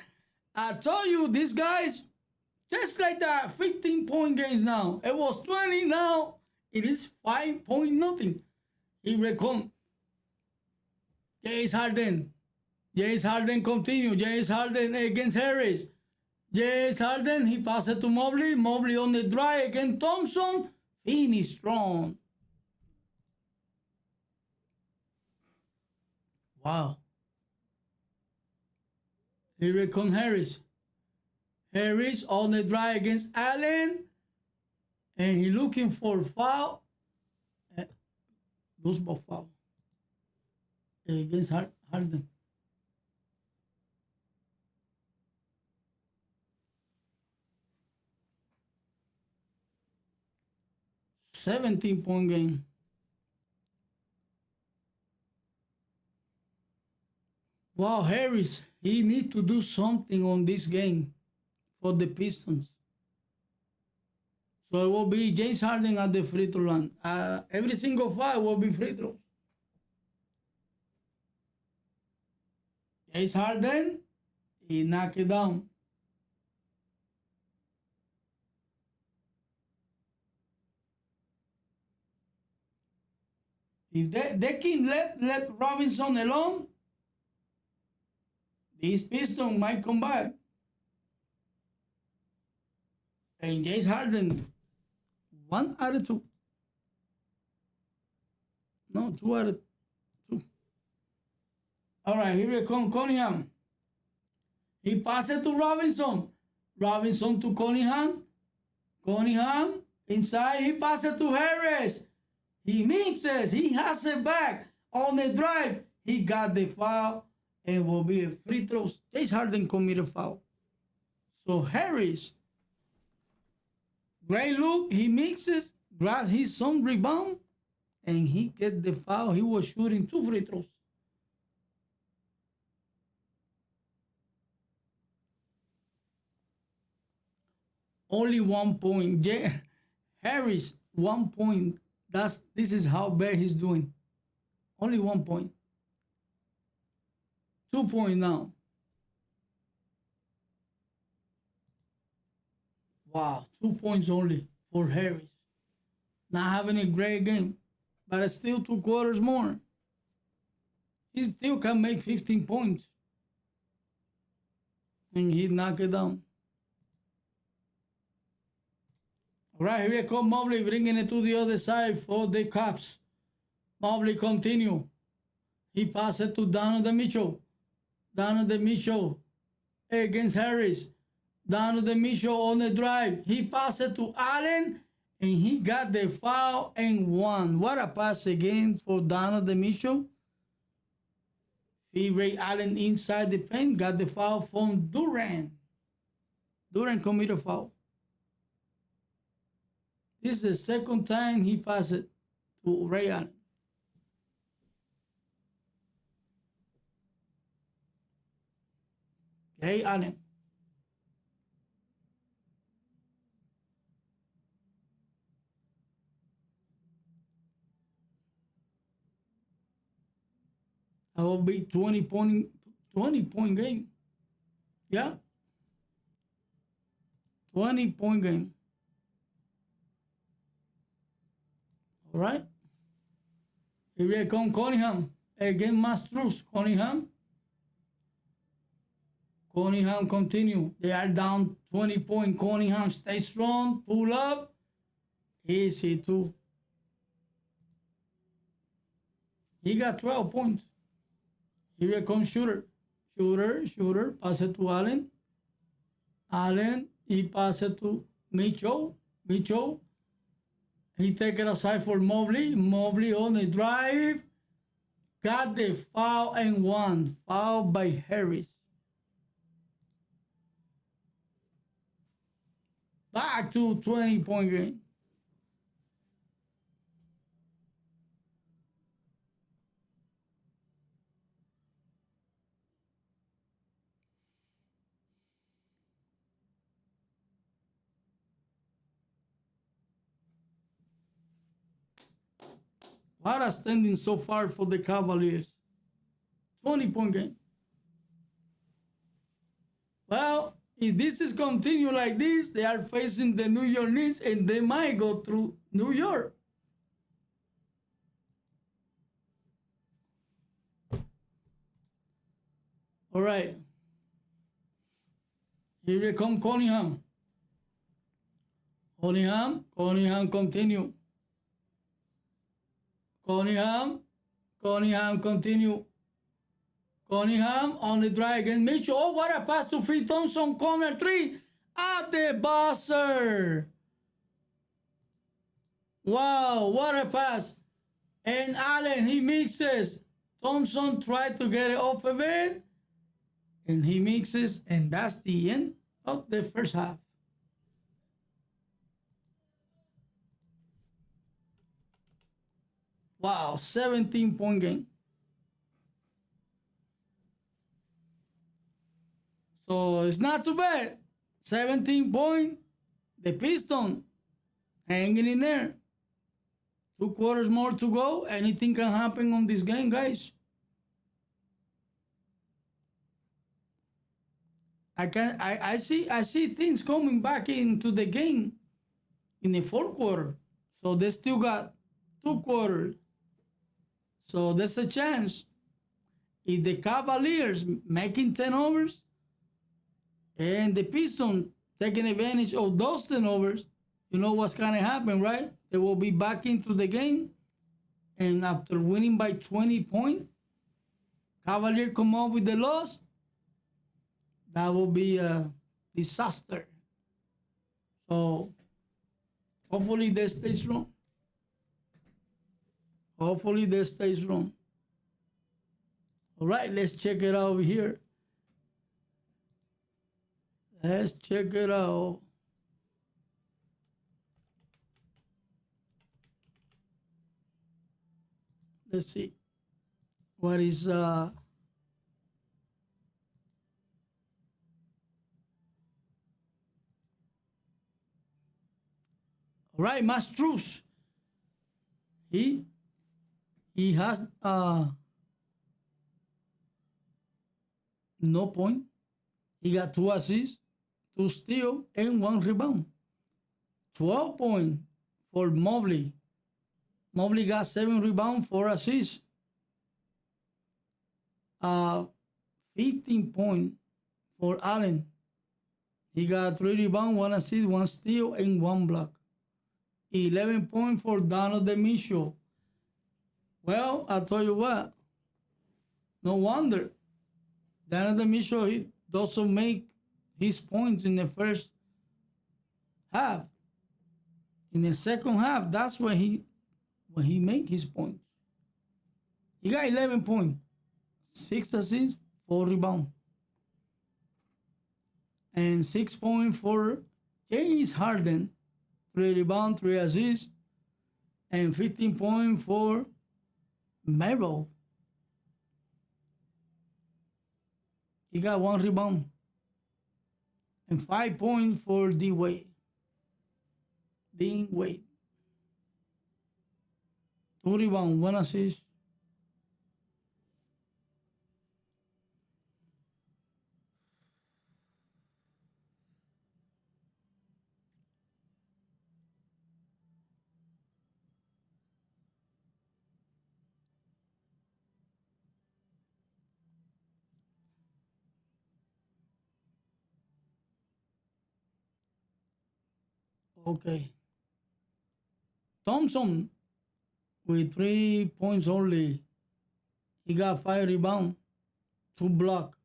I told you, these guys, just like that, 15-point games now. It was 20, now it is 5 nothing. Here we come. James Harden. James Harden continue. James Harden against Harris. James Harden, he passes it to Mobley. Mobley on the drive against Thompson. Finish strong. Wow. Here comes Harris. Harris on the drive against Allen. And he looking for foul. Lose ball foul. Against Harden. 17-point game. Wow, Harris, he need to do something on this game for the Pistons. So it will be James Harden at the free throw line. Every single foul will be free throws. James Harden, he knocked it down. If they can let Robinson alone, these Pistons might come back. And James Harden, 1 out of 2. No, 2 out of 2. All right, here we come Cunningham. He passed it to Robinson. Robinson to Cunningham. Cunningham inside. He passed it to Harris. He mixes. He has it back on the drive. He got the foul and will be a free throw. James Harden committed foul. So Harris, great look. He mixes, grabs his some rebound, and he get the foul. He was shooting 2 free throws. Only 1 point. Harris, 1 point. This is how bad he's doing. Only 1 point. 2 points now. Wow, 2 points only for Harris. Not having a great game, but still 2 quarters more. He still can make 15 points. And he knocked it down. All right, here comes Mobley bringing it to the other side for the Caps. Mobley continue. He passed it to Donovan Mitchell. Donovan Mitchell against Harris. Donovan Mitchell on the drive. He passed it to Allen, and he got the foul and won. What a pass again for Donovan Mitchell. Ray Allen inside the paint, got the foul from Durant. Durant committed a foul. This is the second time he passed it to Ray Allen. Ray Allen. That will be 20 point game. Yeah. 20-point game. All right. Here comes Cunningham against Mastruz. Cunningham continue. They are down 20 points. Cunningham stay strong. Pull up. Easy too. He got 12 points. Here comes Shooter. Shooter. Pass it to Allen. Allen. He pass it to Mitchell. He take it aside for Mobley. Mobley on the drive. Got the foul and won. Foul by Harris. Back to 20-point game. What a standing so far for the Cavaliers. 20-point game. Well, if this is continue like this, they are facing the New York Knicks and they might go through New York. All right. Here comes Cunningham. Cunningham continue. Cunningham continue. Cunningham on the drive against Mitchell. Oh, what a pass to free Thompson. Corner 3 at the buzzer. Wow, what a pass. And Allen, he mixes. Thompson tried to get it off of it. And he mixes. And that's the end of the first half. Wow, 17-point game. So it's not too bad. 17 points. The Pistons hanging in there. 2 quarters more to go. Anything can happen on this game, guys. I see things coming back into the game in the 4th quarter. So they still got 2 quarters. So there's a chance. If the Cavaliers making turnovers and the Pistons taking advantage of those turnovers, you know what's going to happen, right? They will be back into the game. And after winning by 20 points, Cavaliers come up with the loss, that will be a disaster. So hopefully they stay strong. Hopefully they stay strong. All right, let's check it out over here. Let's check it out. Let's see. What is all right, Mastruz. He has no point. He got 2 assists, 2 steals, and 1 rebound. 12 points for Mobley. Mobley got 7 rebounds, 4 assists. 15 points for Allen. He got 3 rebounds, 1 assist, 1 steal, and 1 block. 11 points for Donovan Mitchell. Well, I'll tell you what. No wonder. Donovan Mitchell, he doesn't make his points in the first half. In the second half, that's when he make his points. He got 11 points, 6 assists, 4 rebounds. And 6 points for James Harden, 3 rebounds, 3 assists, and 15 points for Merrill. He got 1 rebound. And 5 points for Dean Wade. 2 rebounds, 1 assist. Okay. Thompson with 3 points only. He got 5 rebounds, 2 blocks.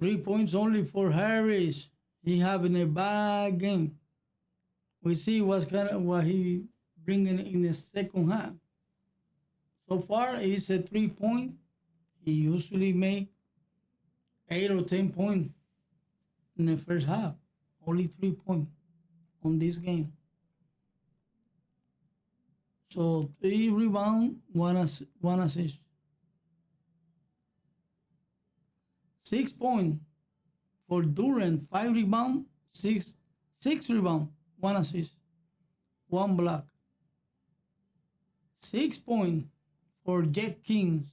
3 points only for Harris. He having a bad game. We see what he bringing in the second half. So far, it's a 3-point. He usually make 8 or 10 points in the first half. Only 3 points on this game. So 3 rebounds, 1 assist. 6 points for Durant, 5 rebounds, 6 rebounds, 1 assist, 1 block. 6 points for Jeff Kings.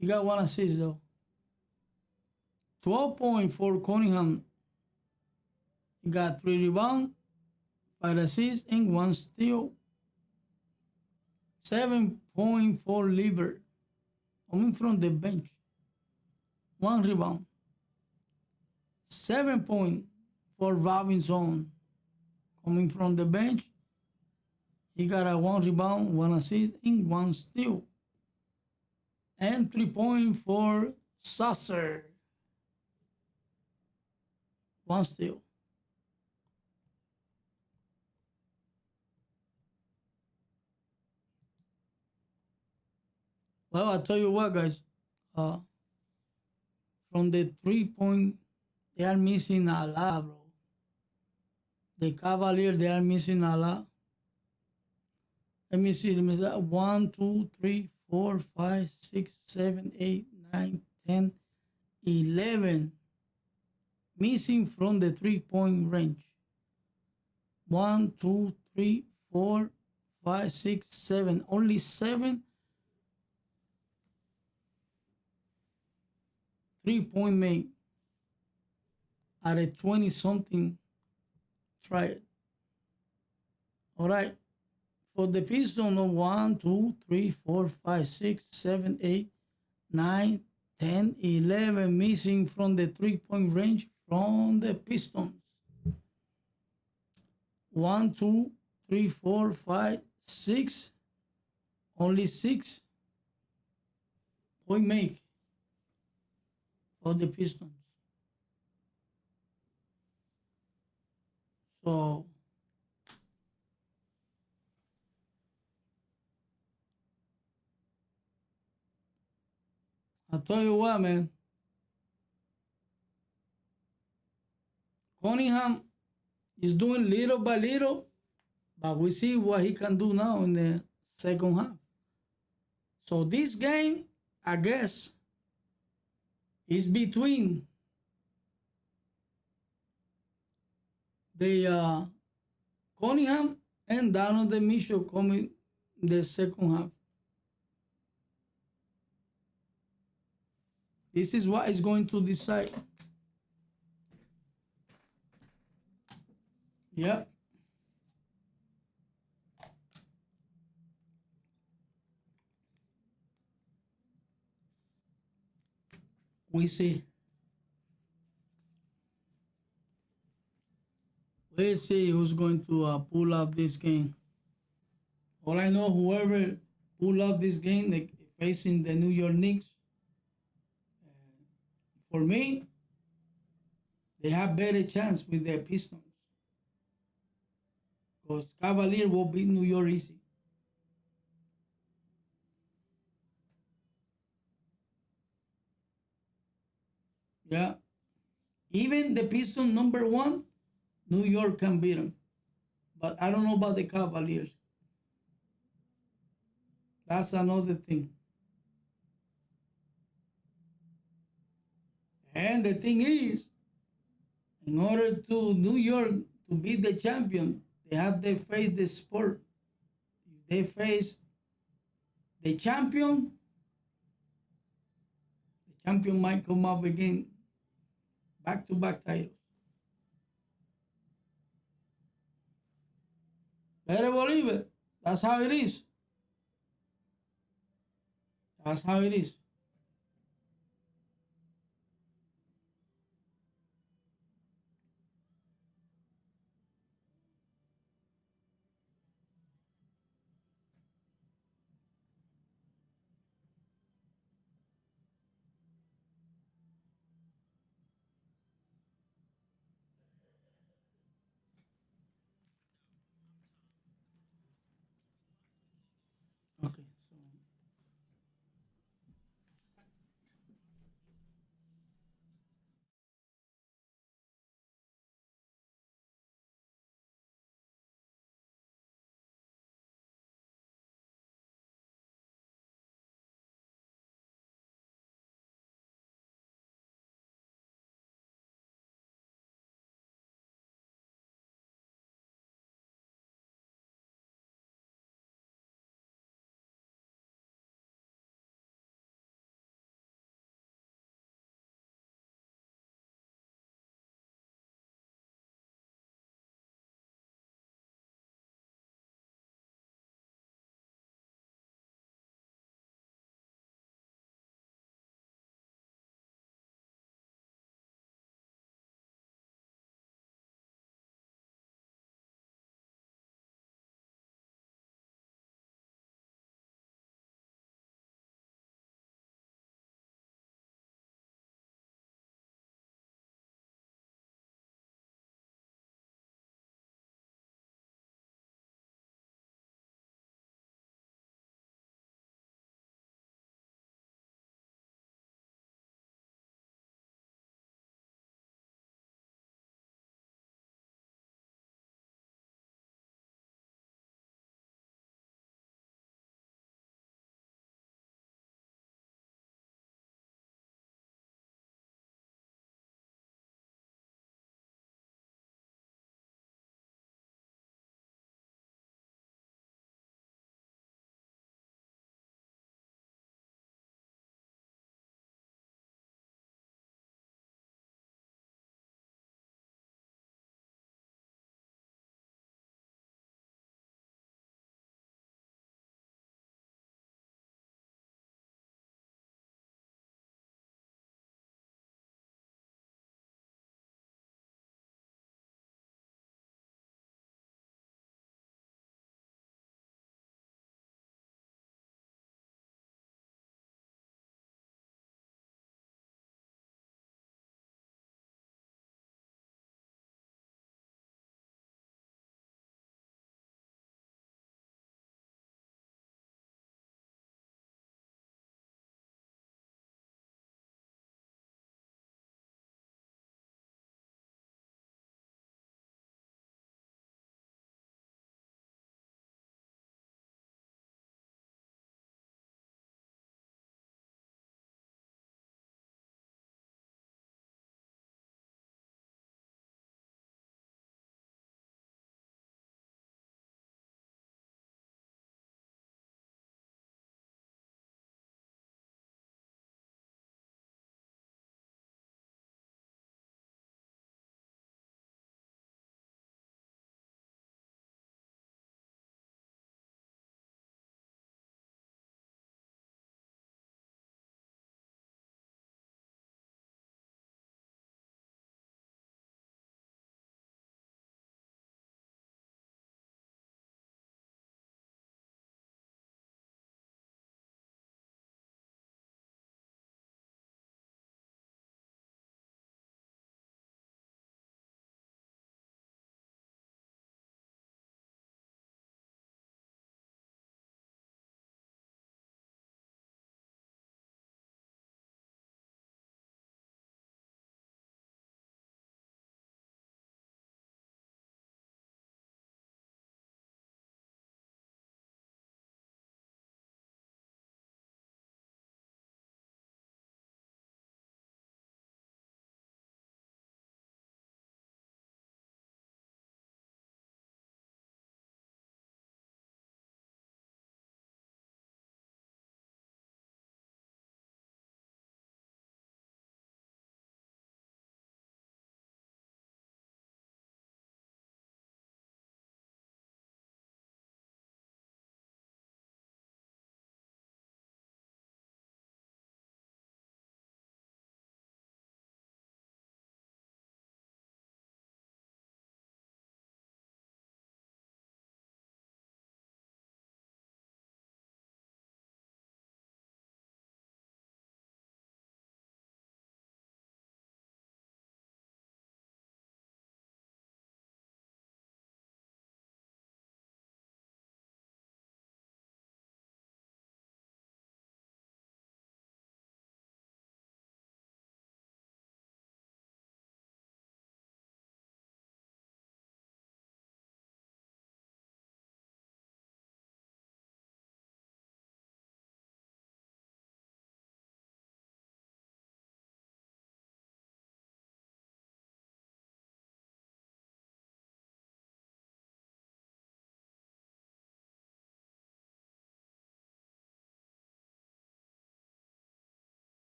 He got 1 assist though. 12 points for Cunningham. He got 3 rebounds, 5 assists, and 1 steal. 7 points for Lieber, coming from the bench. 1 rebound. 7 points for Robinson, coming from the bench. He got a 1 rebound, 1 assist, and 1 steal. And 3 points for Ausar. 1 steal. Well, I'll tell you what, guys. From the 3-point, they are missing a lot, bro. The Cavaliers, they are missing a lot. Let me see. 1, 2, 3, 4, 5, 6, 7, 8, 9, 10, 11. Missing from the 3-point range. 1, 2, 3, 4, 5, 6, 7. Only 7 3-point make at a 20-something try. All right. For the Pistons, 1, 2, 3, 4, 5, 6, 7, 8, 9, 10, 11 missing from the 3-point range from the Pistons. 1, 2, 3, 4, 5, 6. Only 6. point make for the Pistons. So I tell you what, man, Cunningham is doing little by little, but we see what he can do now in the second half. So this game, I guess, is between the Cunningham and Donovan Mitchell coming in the second half. This is what is going to decide. Yep. We see. Let's see who's going to pull up this game. All I know, whoever pull up this game, like facing the New York Knicks, for me, they have better chance with the Pistons because Cavaliers will beat New York easy. Yeah, even the Pistons number one, New York can beat them, but I don't know about the Cavaliers. That's another thing. And the thing is, in order to New York to be the champion, they have to face the sport. If they face the champion might come up again back-to-back titles. Better believe it. That's how it is. That's how it is. Okay, so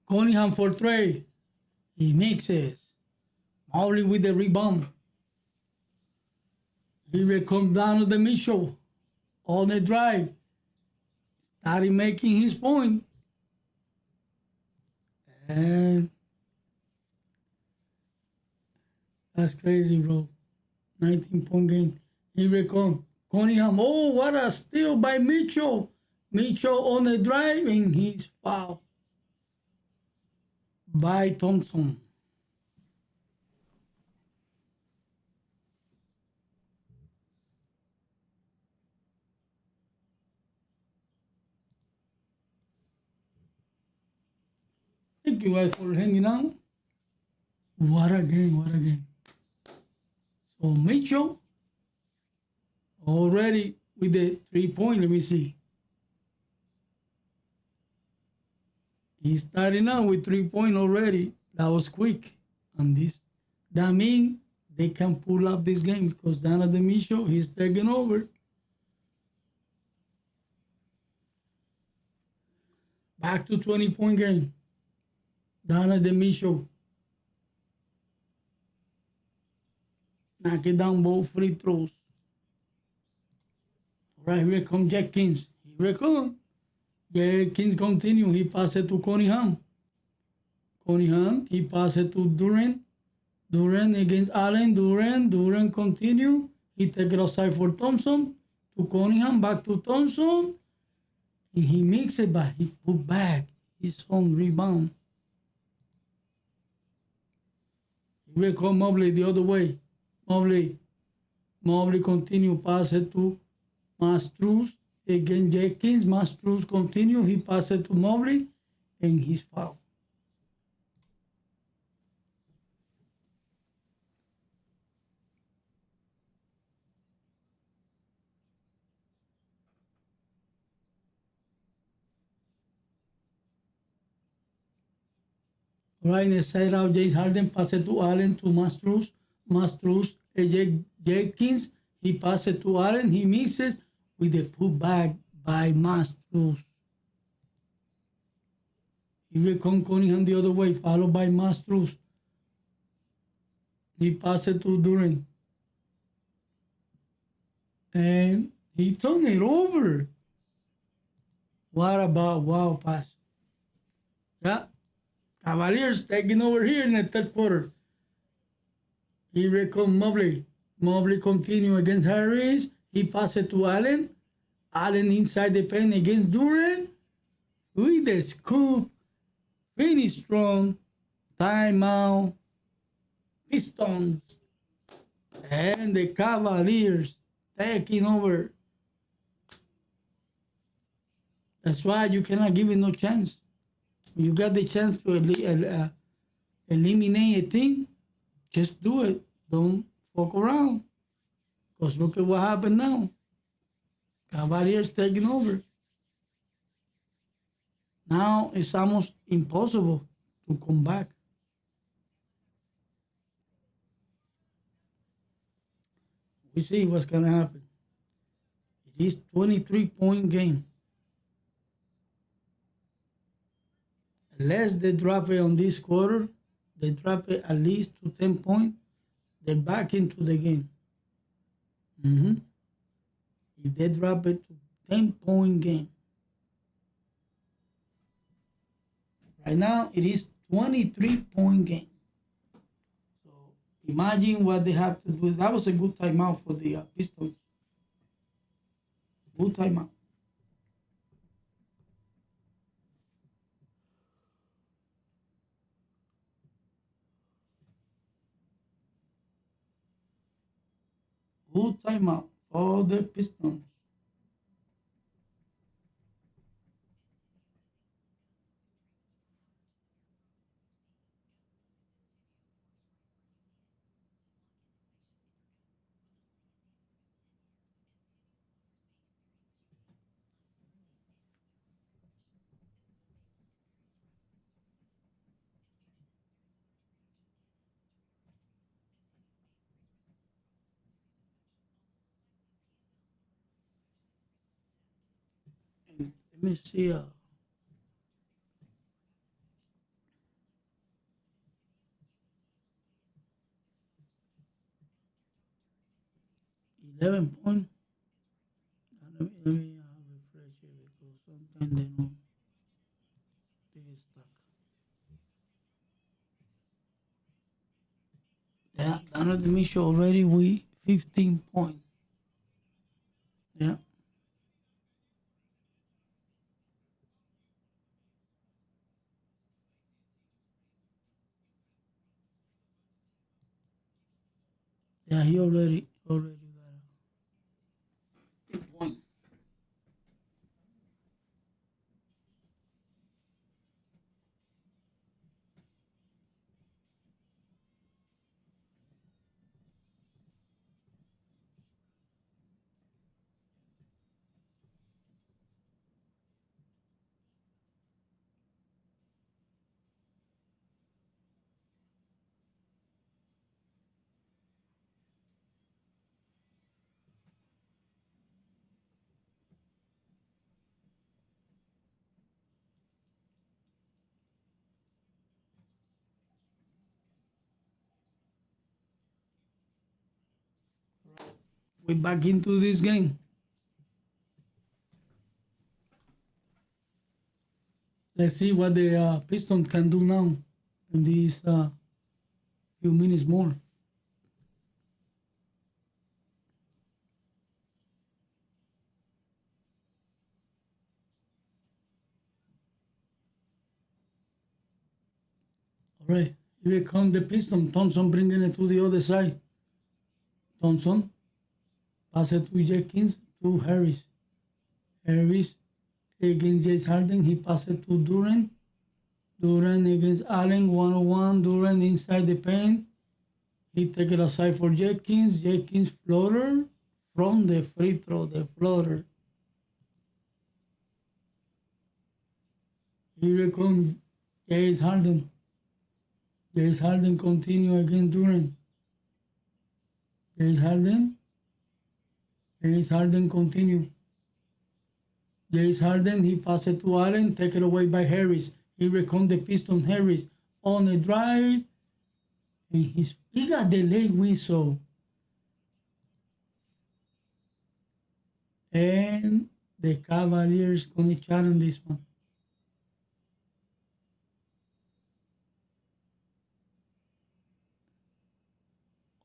Cunningham for three. He mixes. Mobley with the rebound. He comes down to the Mitchell on the drive. Started making his point. And that's crazy, bro. 19-point game. Here we come. Cunningham. Oh, what a steal by Mitchell. Mitchell on the drive, and he's fouled by Thompson. Thank you guys for hanging out. What a game, what a game. So Mitchell already with the 3-point. Let me see. He's starting out with 3-point already. That was quick. And that means they can pull up this game because Donovan Mitchell, he's taking over. Back to 20-point game. Donovan Mitchell. Knock it down both free throws. Right here comes Jenkins. Here it comes. Jenkins continue. He passes to Cunningham. Cunningham. He passes to Durant. Durant against Allen. Durant continue. He take it outside for Thompson. To Cunningham. Back to Thompson. And he makes it back. He put back his own rebound. Here comes Mobley the other way. Mobley continue. Pass it to Mastruz. Again, Jenkins. Mastruz continue. He passes to Mobley. And he's fouled. Right in the side out, James Harden passes to Allen to Mastruz. Mastruz, Jenkins. He passes to Allen. He misses with the putback by Mastruz. Here comes Cunningham the other way, followed by Mastruz. He passes to Durant. And he turned it over. What about wow pass? Yeah. Cavaliers taking over here in the third quarter. Here comes Mobley. Mobley continue against Harris. He passes to Allen. Allen inside the pen against Durant. With the scoop. Finish strong. Timeout. Pistons. And the Cavaliers taking over. That's why you cannot give it no chance. You got the chance to eliminate a team, just do it. Don't fuck around. Because look at what happened now. Cavaliers taking over. Now it's almost impossible to come back. We see what's going to happen. It is 23-point game. Unless they drop it on this quarter, they drop it at least to 10 points, they're back into the game. If they drop it to 10-point game. Right now, it is 23-point game. So imagine what they have to do. That was a good timeout for the Pistons. Good timeout. Good timeout for the Pistons. Let me see. 11 point. Let me refresh it because sometimes they get stuck. Yeah, Donovan Mitchell already with 15 points. Yeah. Yeah, he already got a point. We're back into this game. Let's see what the Pistons can do now in these few minutes more. All right, here come the Pistons. Thompson bringing it to the other side. Thompson pass it to Jenkins to Harris. Harris against James Harden. He passed it to Durant. Durant against Allen, 1-on-1. Durant inside the paint. He take it aside for Jenkins. Jenkins floater from the free throw, the floater. Here comes James Harden. James Harden continue against Durant. James Harden. James Harden continue. James Harden, he pass it to Allen, take it away by Harris. Here comes the Piston Harris on the drive. And he got the late whistle. And the Cavaliers gonna challenge this one.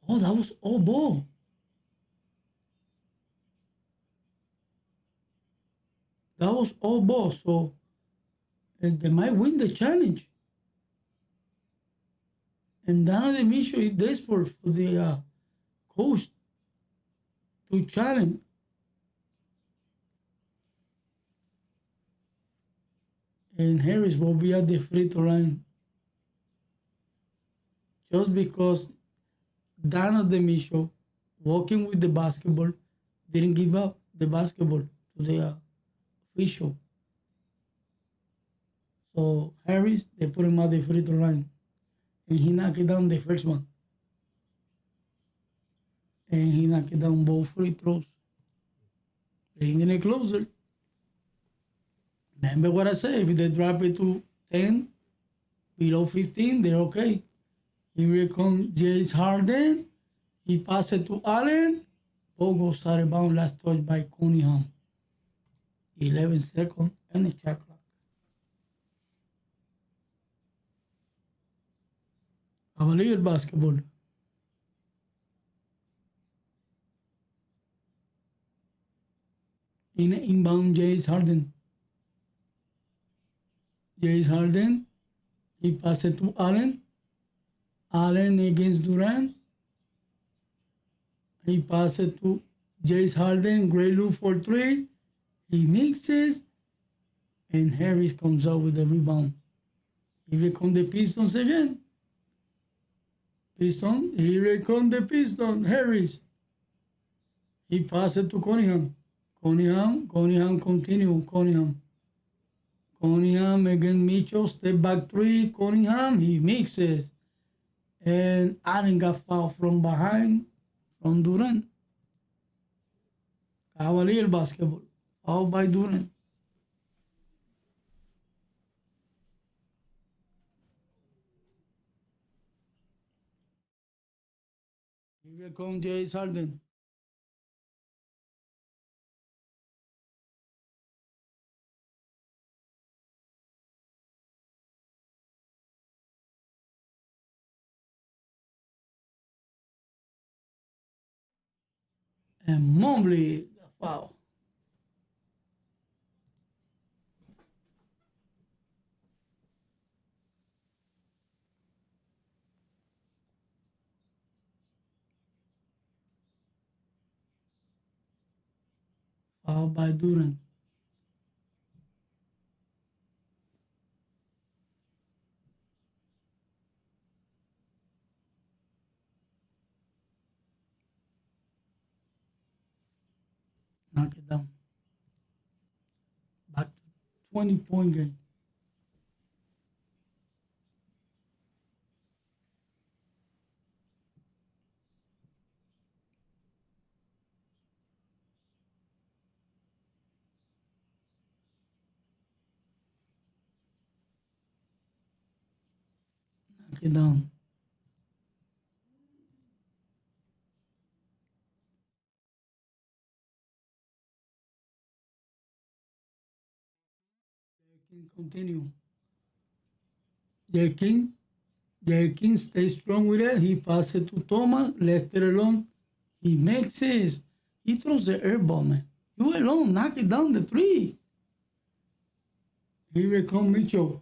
Oh, that was all ball. That was all ball. So they might win the challenge. And Donovan Mitchell is desperate for the coach to challenge. And Harris will be at the free throw line. Just because Donovan Mitchell, walking with the basketball, didn't give up the basketball to the official. So Harris, they put him at the free throw line. And he knocked down the first one. And he knocked down both free throws. Bringing it closer. Remember what I said, if they drop it to 10, below 15, they're okay. Here comes James Harden. He passed it to Allen. Ball goes out of bounds, last touch by Cunningham. 11 seconds and a shot clock. Cavalier basketball. Inbound James Harden. James Harden. He passed it to Allen. Allen against Durant. He passed it to James Harden. Great look for three. He mixes. And Harris comes out with the rebound. Here come the Pistons again. Piston. Here come the Piston. Harris. He passed it to Cunningham. Cunningham continue. Cunningham against Mitchell. Step back three. Cunningham. He mixes. And Allen got fouled from behind from Durant. Cavalier basketball. Fouled by Durant. Here comes James Harden. And Mobley, the foul. Foul by Durant. Knock it down. Back to 20-point game. Knock it down. Continue. Jenkins stays strong with it. He passes it to Thomas, left it alone. He makes it. He throws the air ball, man. You alone, knock it down the three. Here comes Mitchell.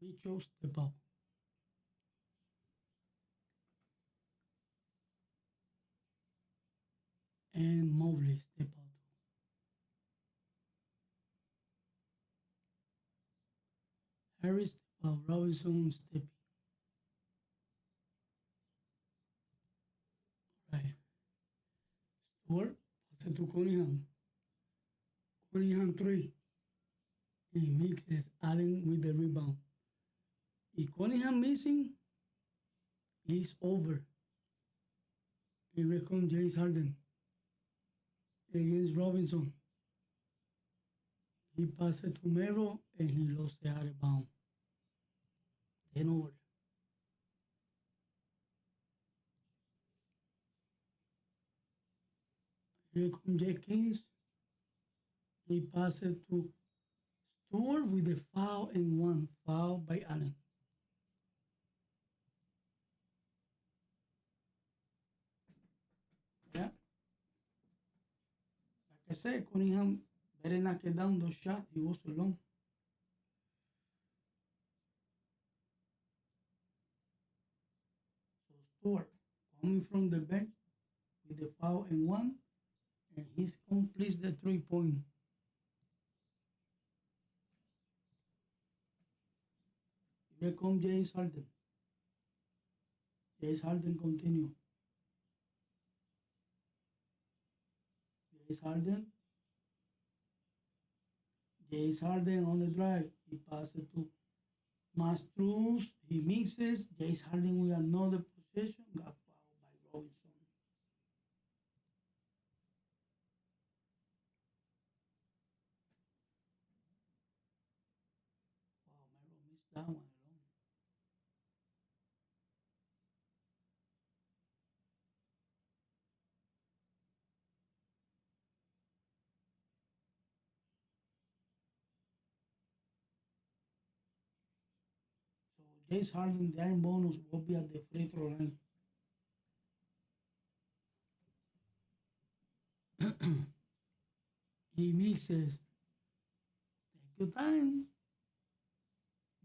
Mitchell step up. And Mobley step out. Harris step out. Robinson step in. Right. Stewart pass it to Cunningham. Cunningham three. He mixes Allen with the rebound. If Cunningham missing, it's over. Here comes James Harden against Robinson. He passed it to Mero and he lost the out of bound. 10 over. Here comes Jenkins. He passed it to Stewart with the foul and one. Foul by Allen. Yeah. Like I said, Cunningham better knock it down those shots. He was alone. So Stewart coming from the bench with the foul and one, and he completes the 3-point. Here comes James Harden. James Harden continue. James Harden. James Harden on the drive. He passes to Mastruz. He mixes. James Harden with another possession. Got fouled by Robinson. Wow, Mero missed that one alone. So James Harden, the iron bonus will be at the free throw line. He mixes. Take your time.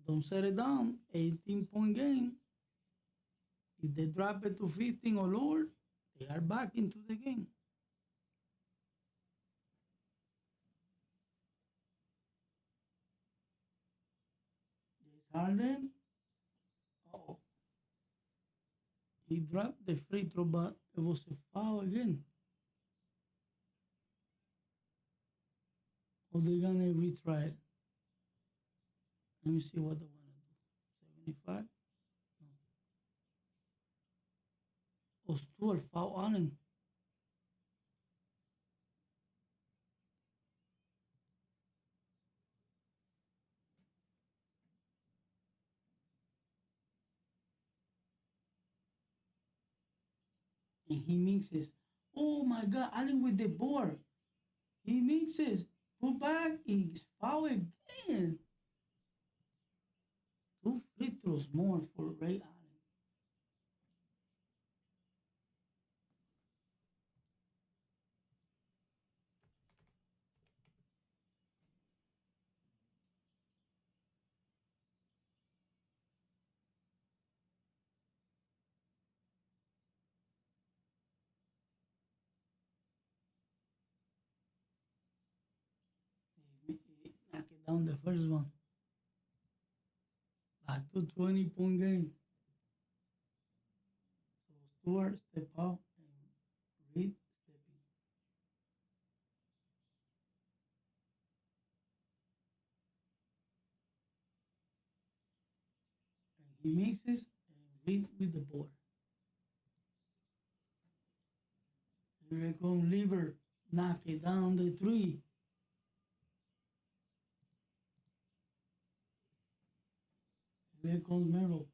Don't set it down. 18-point game. If they drop it to 15 or lower, they are back into the game. Harden. Oh, he dropped the free throw, but it was a foul again. Or they gonna retry it. Let me see what they wanna do. 75. No. Oh, Stewart foul on him. And he mixes. Oh my God, Allen with the board. He mixes. Pull back. He's foul again. Two free throws more for Ray Allen. He knocked it down the first one. Back to 20-point game. So Stewart step out and Reed step in. And he mixes and Reed with the board. Here comes Lever. Knock it down the three. Here comes Merrill.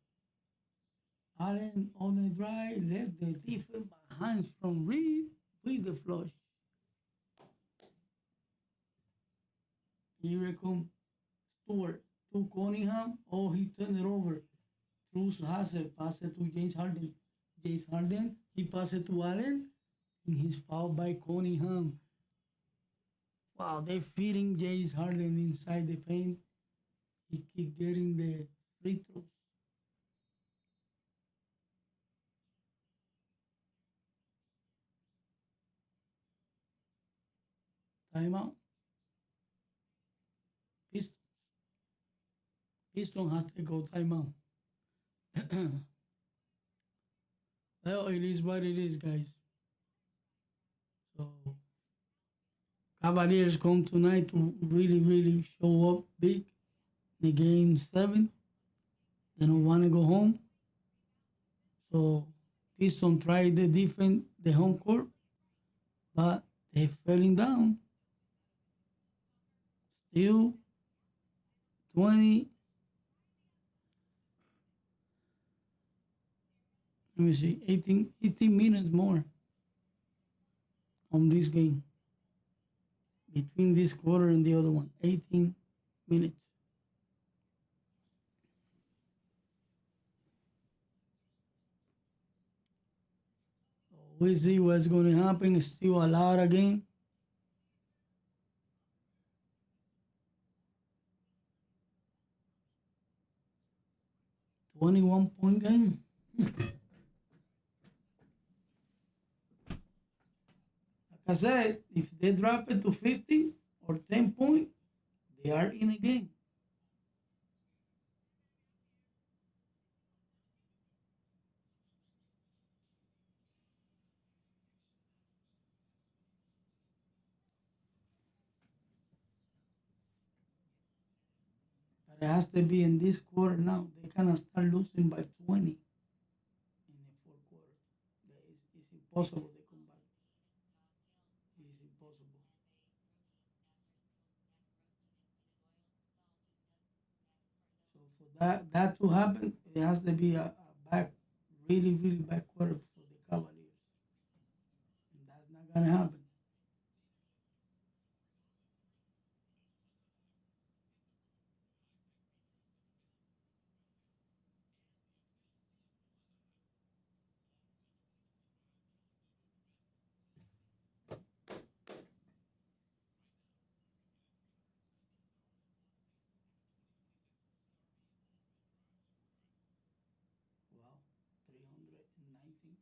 Allen on the drive, left the defense behind from Reed with the flush. Here comes Stewart to Cunningham. Oh, he turned it over. Cruz has it, pass it to James Harden. James Harden, he passed it to Allen, and he's fouled by Cunningham. Wow, they're feeding James Harden inside the paint. He keep getting the free throws. Timeout. Pistons. Piston has to go timeout. Well, it is what it is, guys. So, Cavaliers come tonight to really show up big in the game 7. They don't want to go home. So, Piston tried to defend the home court, but they falling down. Still 20. Let me see, 18 minutes more on this game. Between this quarter and the other one, 18 minutes. So we see what's going to happen. Still a lot of game. 21-point game. Like I said, if they drop it to 50 or 10 points, they are in a game. But it has to be in this quarter now. They cannot start losing by 20 in the fourth quarter. It's impossible they come back. It's impossible. So for that to happen, it has to be a back, really back quarter for the Cavaliers. And that's not gonna happen. Wow, 319.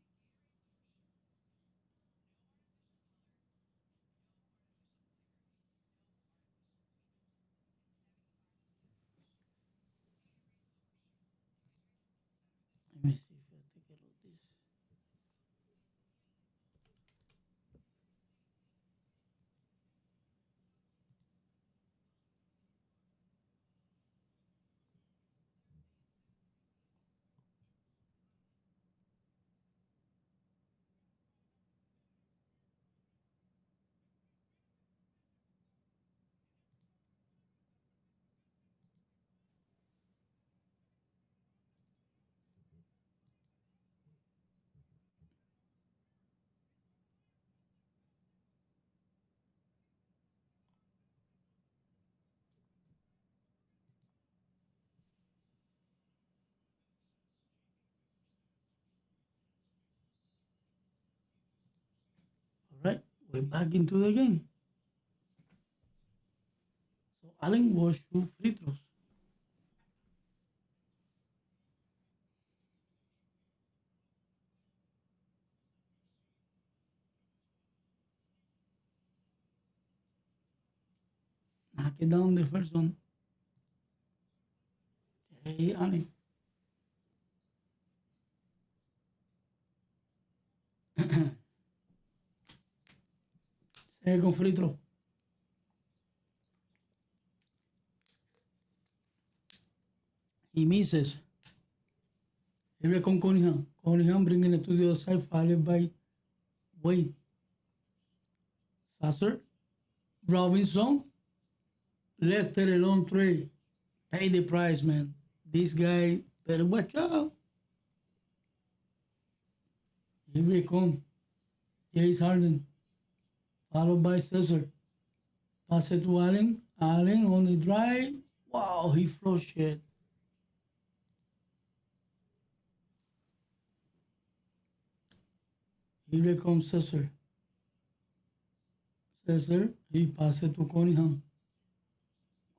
We're back into the game. So Allen will shoot free throws. Knock it down the first one. Hey, Allen. Second free throw. He misses. Here comes Cunningham. Cunningham bringing it to the other side, followed by Wade. Sasser. Robinson. Left it alone three. Pay the price, man. This guy better watch out. Here we come. James Harden. Followed by Cesar. Pass it to Allen. Allen on the drive. Wow, he flushed it. Here comes Cesar. Cesar, he passes it to Cunningham.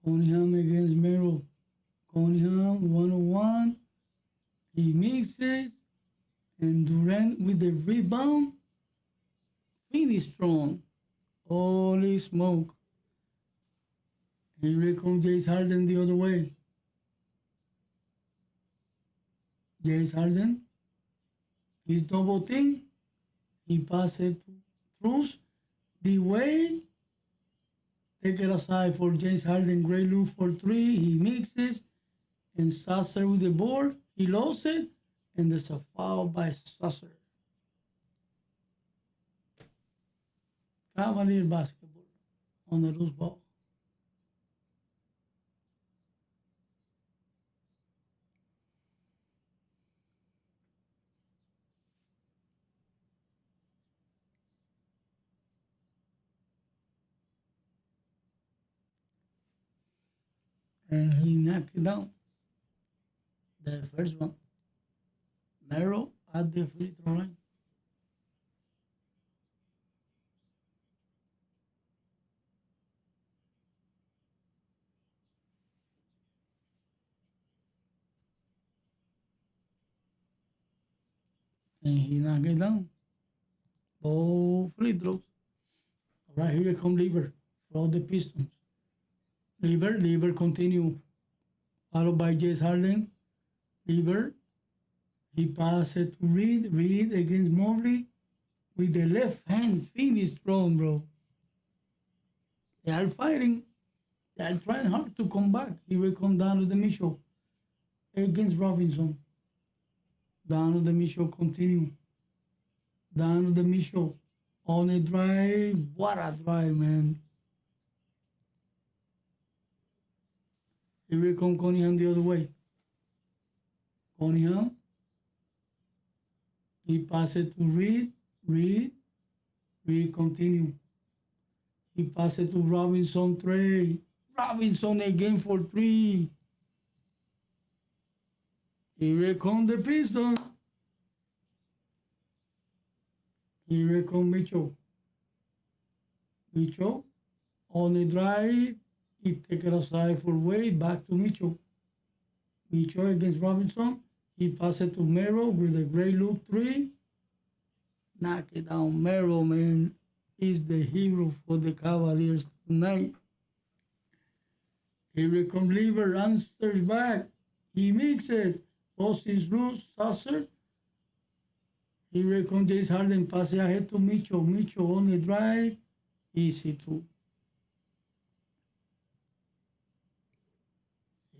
Cunningham against Merrill. Cunningham, 1-on-1. He mixes. And Durant with the rebound. Finish strong. Holy smoke. Here comes James Harden the other way. James Harden. His double thing. He passes to Cruz. The way. Take it aside for James Harden. Great look for three. He mixes. And Sasser with the board. He lost it. And there's a foul by Sasser. Cavalier basketball on the loose ball. And he knocked it down. The first one. Merrill at the free throw line. And he knocked it down. Both free throws. All right, here come Lever for the Pistons. Lever continue. Followed by James Harden. Lever. He passes it to Reed. Reed against Mobley. With the left hand. Finish strong, bro. They are fighting. They are trying hard to come back. He will come down to the Mitchell. Against Robinson. Down to the Mitchell continue. Down to the Mitchell. On a drive. What a drive, man. Here we come Cunningham the other way. Cunningham. He passes to Reed. Reed continue. He passes to Robinson three. Robinson again for three. Here come the Pistons. Here come Mitchell. Mitchell on the drive. He take it aside for Wade. Back to Mitchell. Mitchell against Robinson. He passes to Merrill with a great look three. Knock it down. Merrill, man, is the hero for the Cavaliers tonight. Here comes Lever. Answers back. He mixes. Boston's loose. Sasser. Here comes James Harden. Pass it ahead to Mitchell. Mitchell on the drive. Easy too.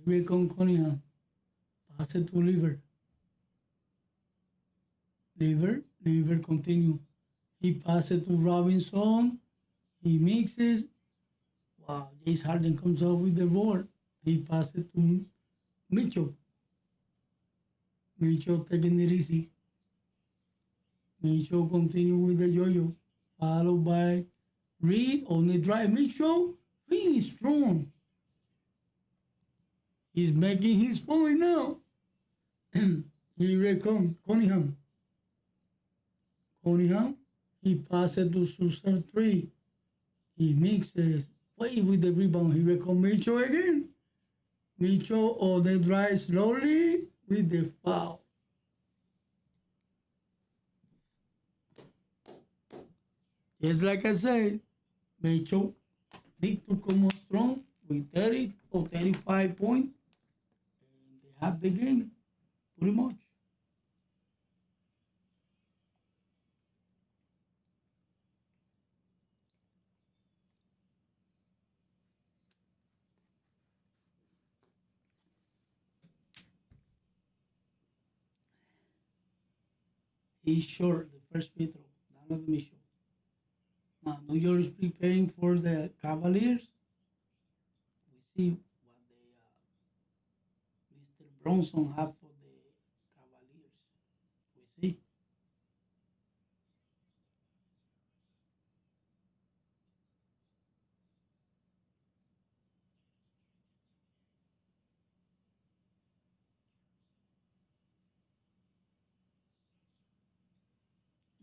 Here comes Cunningham. Pass it to Lever. Lever continue. He passes to Robinson. He mixes. Wow, James Harden comes up with the board. He passes to Mitchell. Mitchell taking it easy. Mitchell continue with the yo-yo. Followed by Reed on the drive. Mitchell finish strong. He's making his point now. Here comes Cunningham. Cunningham. He passes to Susan 3. He mixes. Play with the rebound. He recommends Mitchell again. Mitchell, or they drive slowly with the foul. Just like I said, Mitchell need to come on strong with 30 or 35 points. And they have the game, pretty much. He's short, the first free throw. Donovan Mitchell. Now, New York is preparing for the Cavaliers. We see what Mr. Bronson have for the Cavaliers. We see.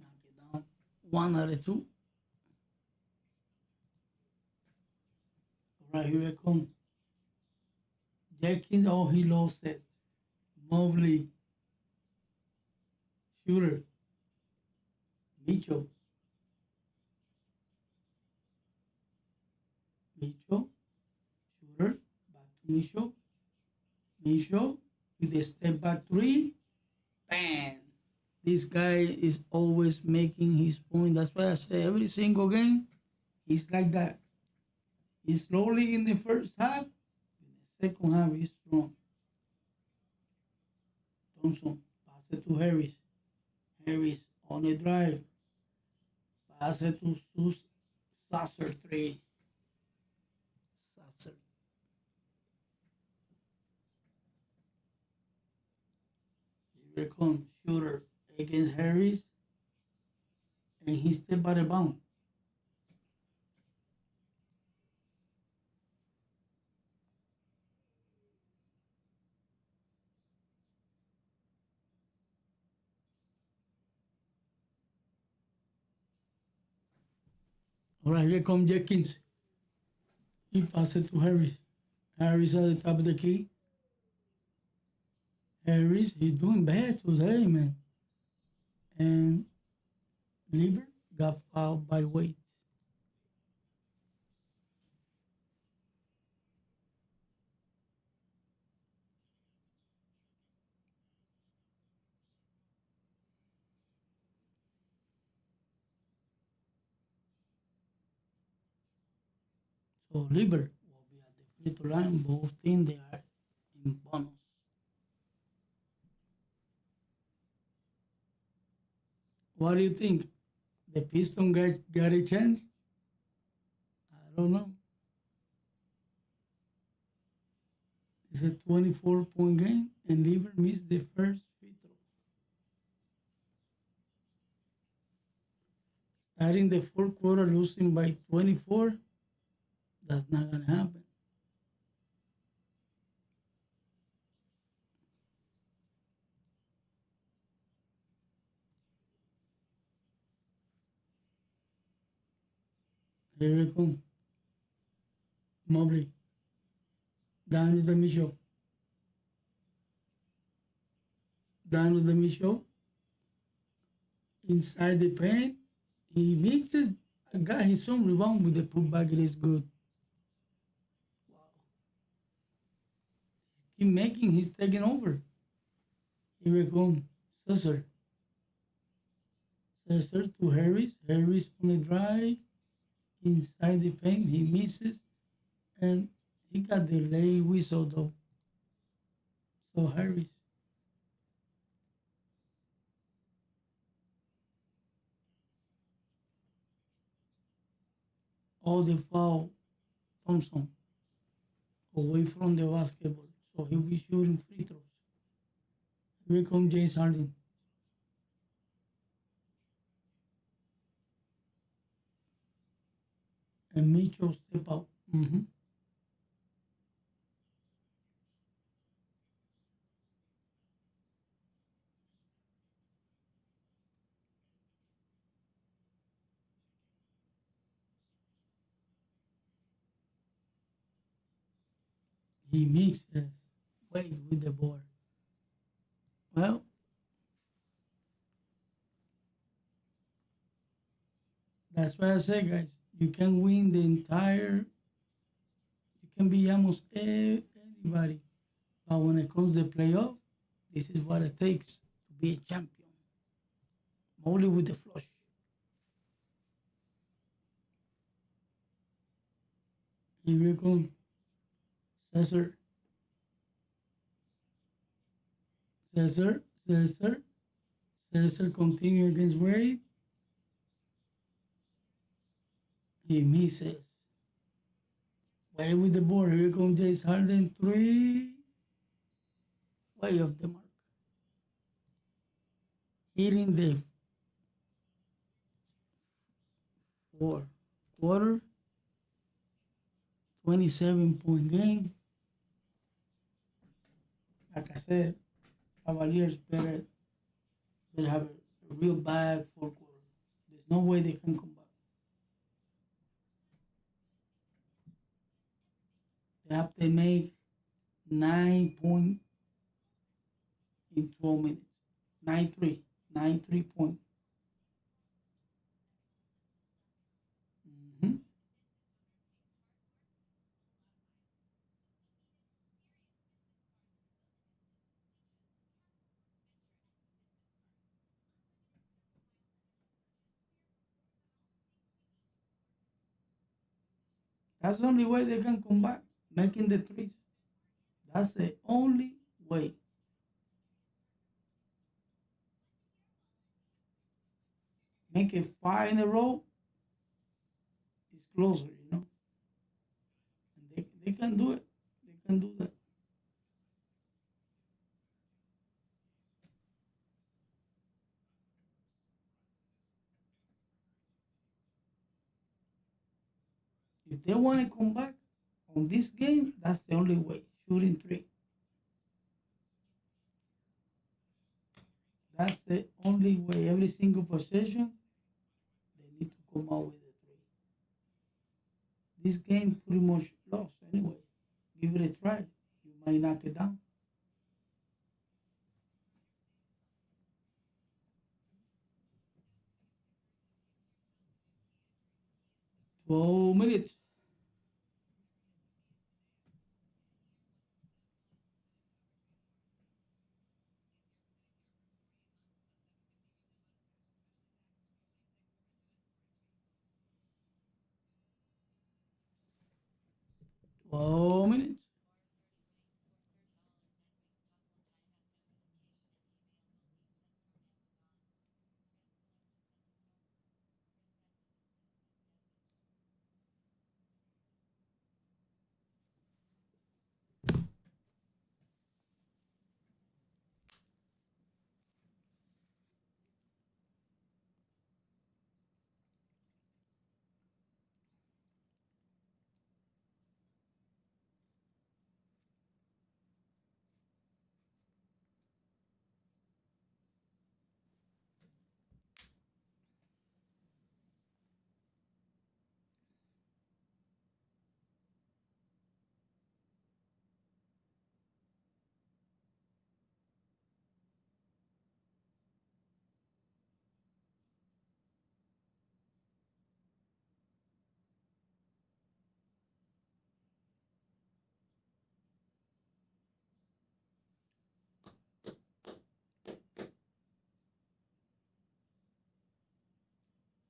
Knock it down. One out of two. All right, here I come. Jenkins, oh, he lost it. Mobley, shooter. Mitchell, Mitchell, shooter. Back to Mitchell. Mitchell with a step back three. Bam! This guy is always making his point. That's why I say every single game, he's like that. He's slowly in the first half. In the second half, he's strong. Thompson, pass it to Harris. Harris on the drive. Pass it to Saucer 3. Saucer. Here comes shooter against Harris. And he stepped out of bounds. All right, here comes Jenkins. He passed it to Harris. Harris at the top of the key. Harris, he's doing bad today, man. And Lieber got fouled by Wade. So Lieber will be at the free throw line. Both teams they are in bonus. What do you think? The Pistons got a chance? I don't know. It's a 24-point game, and Lieber missed the first free throw. Starting the fourth quarter, losing by 24, that's not gonna happen. Here we come. Mobley. Down is the Micho. Down is the Micho. Inside the paint. He mixes. Got his own rebound with the putback. It is good. Wow. Keep making. He's taking over. Here we come. Cesar. Cesar to Harris. Harris on the drive. Inside the paint. He misses. And he got the late whistle though. So Harris. All the foul. Thompson. Away from the basketball. So he'll be shooting free throws. Here comes James Harden. And Mitchell step out. He mixes. Wait with the board. Well, that's why I say, guys, you can win the entire. You can be almost anybody, but when it comes to playoff, this is what it takes to be a champion. Only with the flush. Here we come, Cesar, Cesar, Cesar, Cesar. Continue against Wade. He misses. Way with the board. Here comes Jace Harden. Three. Way off the mark. Hitting the fourth quarter. 27-point game. Like I said, Cavaliers better have a real bad fourth quarter. There's no way they can come back. They have to make 9 points in 12 minutes. 9-3. 9-3 points. Mm-hmm. That's the only way they can come back, making the threes. That's the only way. Make it 5 in a row is closer, you know. And they can do it. They can do that. If they want to come back on this game, that's the only way. Shooting three. That's the only way. Every single possession, they need to come out with a three. This game pretty much lost anyway. Give it a try. You might knock it down. 12 minutes. Oh, minutes.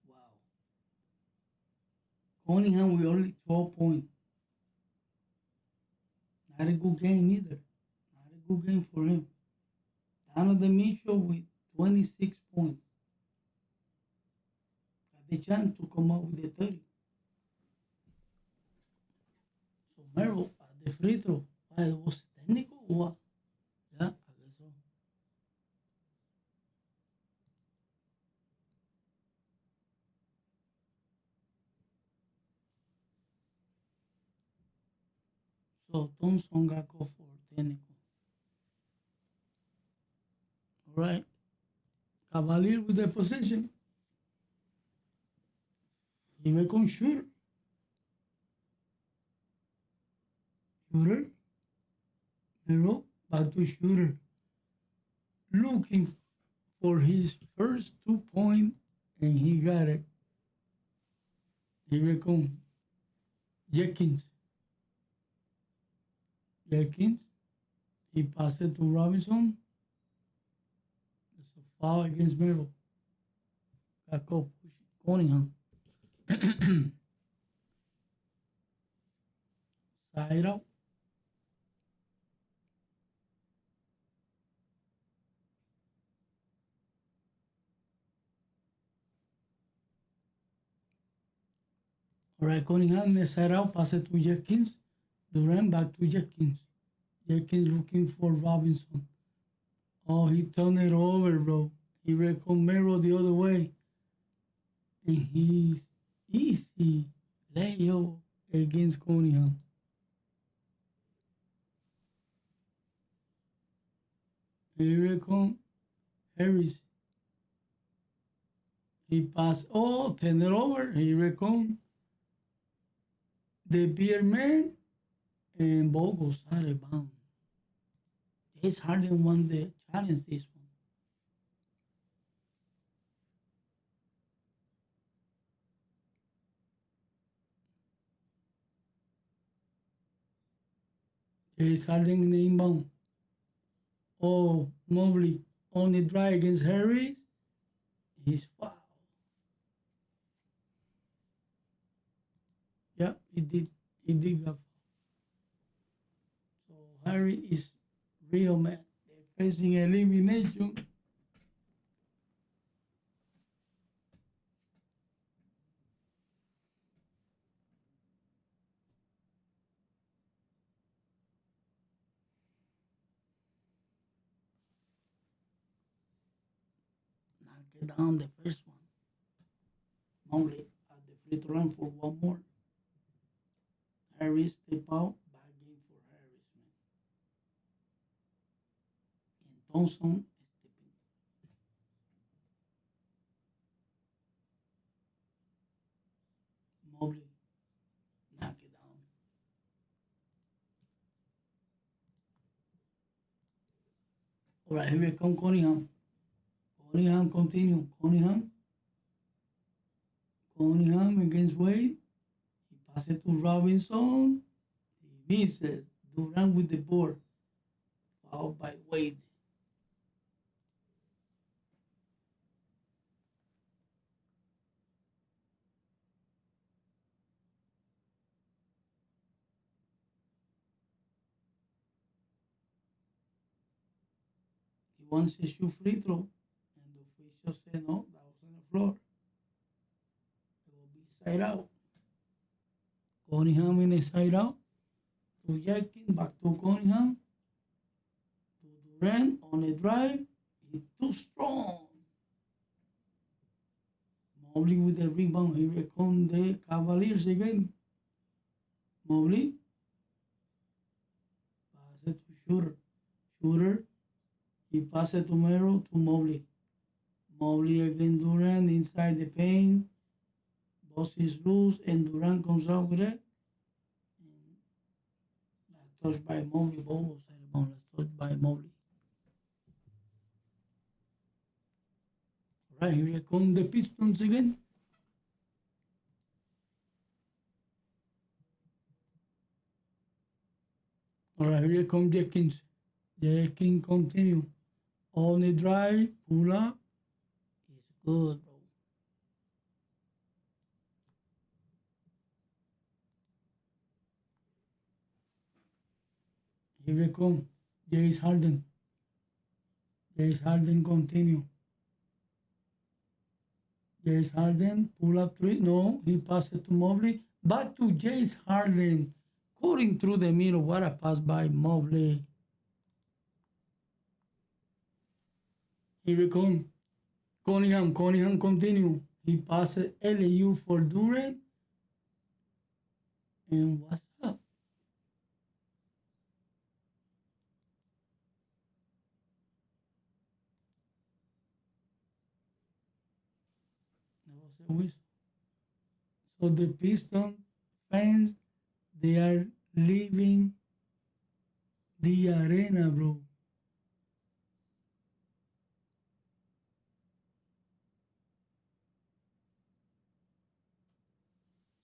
Wow. Cunningham with only 12 points. Not a good game either. Not a good game for him. Donovan Mitchell with 26 points. Got the chance to come out with the 30. So Merrill at the free throw. Why, was it technical or what? Yeah, I guess so. So Thompson got called for technical. All right. Cavalier with the possession. He make on shooter. Shooter. Melo back to shooter, looking for his first 2 point, and he got it. Here it comes. Jenkins. Jenkins. He passed it to Robinson. It's a foul against Melo. Got caught Cunningham. Side out. All right, Cunningham, the side out, pass it to Jenkins. Durant back to Jenkins. Jenkins looking for Robinson. Oh, he turned it over, bro. He reckoned Melo the other way. And he's easy layup against Cunningham. Here it comes Harris. He passed. Oh, turn it over. Here it comes the beer man, and ball goes out of bounds. James Harden won the challenge this one. James Harden in the inbound. Oh, Mobley on the drive against Harris. He's foul. Yeah, he did. He did get foul. So Harry is real man. They're facing elimination. Knock it down the first one. Mobley at the free throw line for one more. Harris step out, back in for Harris, man. And Thompson stepping. Mobley, knock it down. All right, here we come Cunningham. Cunningham continue. Cunningham against Wade. He passes it to Robinson. He misses. Durant with the board. Foul by Wade. He wants to shoot free throw. And the official said no, that was on the floor. It will be side out. Cunningham in the side out. To Jenkins, back to Cunningham. To Durant on the drive. He's too strong. Mobley with the rebound. Here come the Cavaliers again. Mobley. Pass it to Shooter. He passes it to Melo to Mobley. Mobley again Durant inside the paint. Boss is loose and Durant comes out with it. Last touch by Mobley. Ball was out of bounds. Last touch by Mobley. All right, here come the Pistons again. All right, here come Jenkins. Jenkins continue. On the drive, pull up. It's good, bro. Here we come. James Harden. James Harden continue. James Harden, pull up three. No, he passed it to Mobley. Back to James Harden. Cutting through the middle. What a pass by Mobley. Here we come. Cunningham continue. He passes LAU for Durant. And what's up? That was a whistle. So the Pistons fans, they are leaving The arena, bro.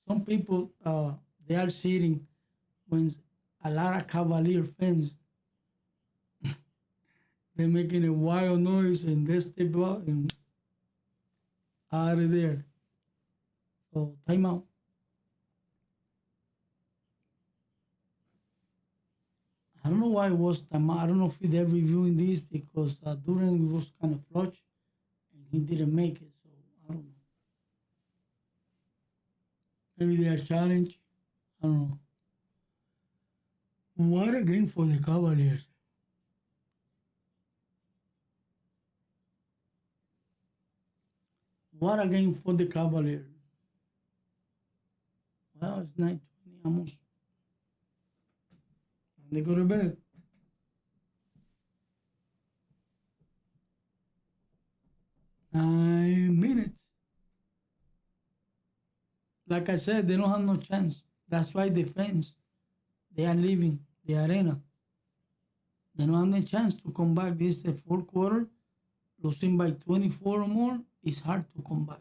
Some people, they are sitting when a lot of Cavalier fans, they're making a wild noise and they step out and out of there. So timeout. I don't know why it was timeout. I don't know if they're reviewing this because Durant was kind of flush and he didn't make it. So I don't know. Maybe they are challenged. I don't know. What a game for the Cavaliers. What a game for the Cavaliers. Well, it's 9:20 almost. And they go to bed. 9 minutes. Like I said, they don't have no chance. That's why the fans, they are leaving the arena. They don't have any chance to come back. This is the fourth quarter. Losing by 24 or more, it's hard to come back.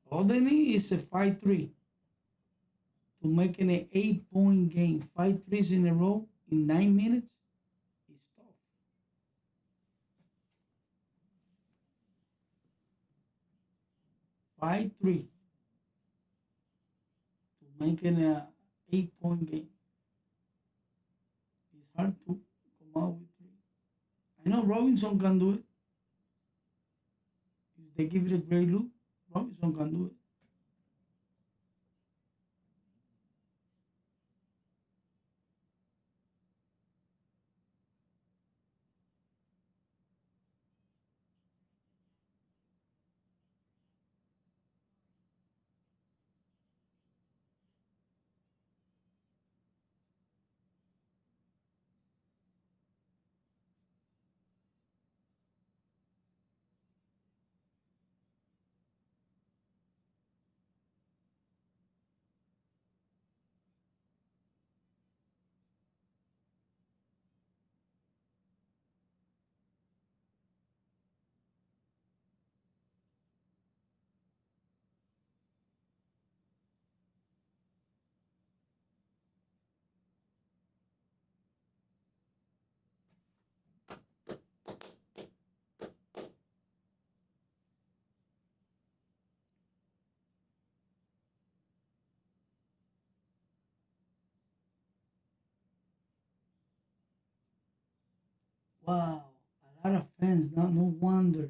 All they need is a 5-3 to make an 8-point game. 5 threes in a row in 9 minutes is tough. 5-3 to make an 8-point game. It's hard to come out with three. I know Robinson can do it. If they give it a great look, Robinson can do it. Wow, a lot of fans. No wonder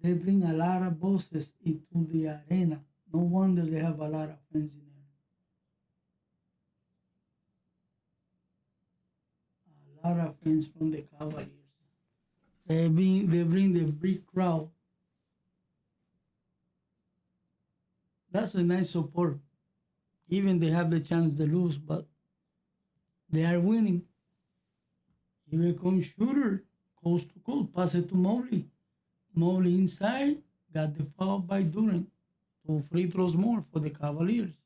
they bring a lot of bosses into the arena. No wonder they have a lot of fans in there. A lot of fans from the Cavaliers. They bring the big crowd. That's a nice support. Even they have the chance to lose, but they are winning. Here comes shooter, coast to coast, pass it to Mobley. Mobley inside, got the foul by Durant. 2 free throws more for the Cavaliers.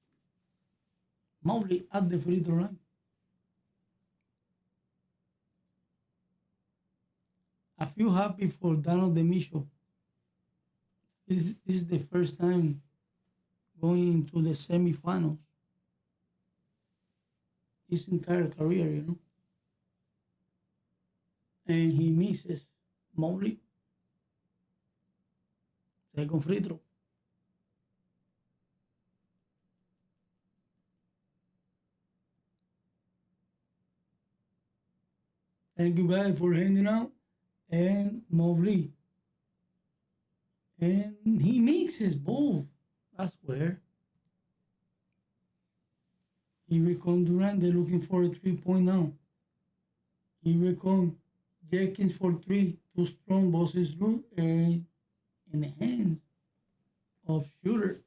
Mobley at the free throw line. I feel happy for Donovan Mitchell. This is the first time going into the semifinals. His entire career, And he misses Mobley. Second free throw. Thank you guys for hanging out. And Mobley. And he mixes both. That's where. Here comes Durant. They're looking for a 3-point now. Here comes Jenkins for three. Too strong, bosses through. And in the hands of shooter.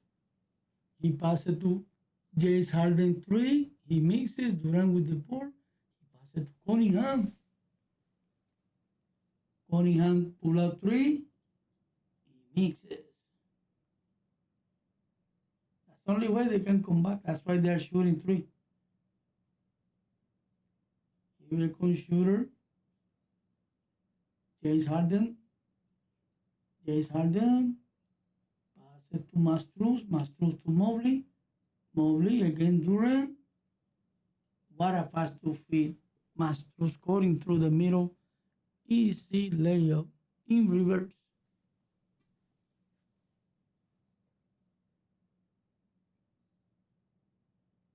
He passes to James Harden three. He mixes Durant with the board. He passes to Cunningham. Cunningham pull up three. He mixes. the only way they can come back. That's why they're shooting three. Here comes shooter. James Harden. James Harden. Pass it to Mastruz. Mastruz to Mobley. Mobley again Durant. What a pass to feed. Mastruz scoring through the middle. Easy layup in reverse.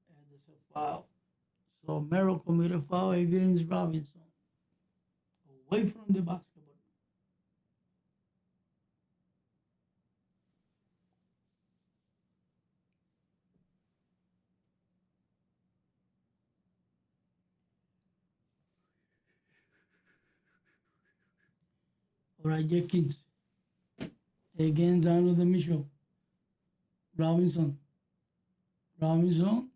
And there's a foul. So Merrill committed a foul against Robinson. Away from the basketball. All right, Jenkins. Again down to the Mitchell. Robinson. Robinson.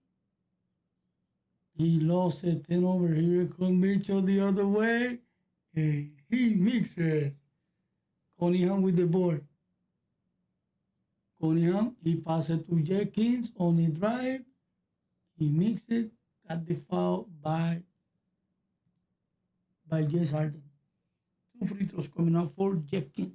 He lost a 10 over. Here comes Mitchell the other way. And he mixes. Cunningham with the board. Cunningham, he passes to Jenkins on the drive. He mixes. Got the foul by James Harden. 2 free throws coming out for Jenkins.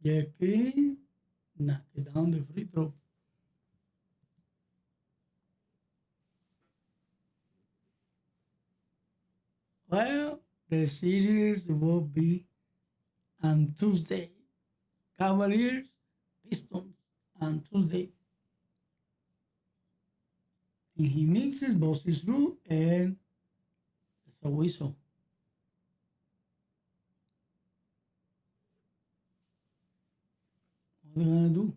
Jenkins knock it down the free throw. Well, the series will be on Tuesday. Cavaliers, Pistons on Tuesday. And he mixes, bosses through, and it's a whistle. What are they gonna do?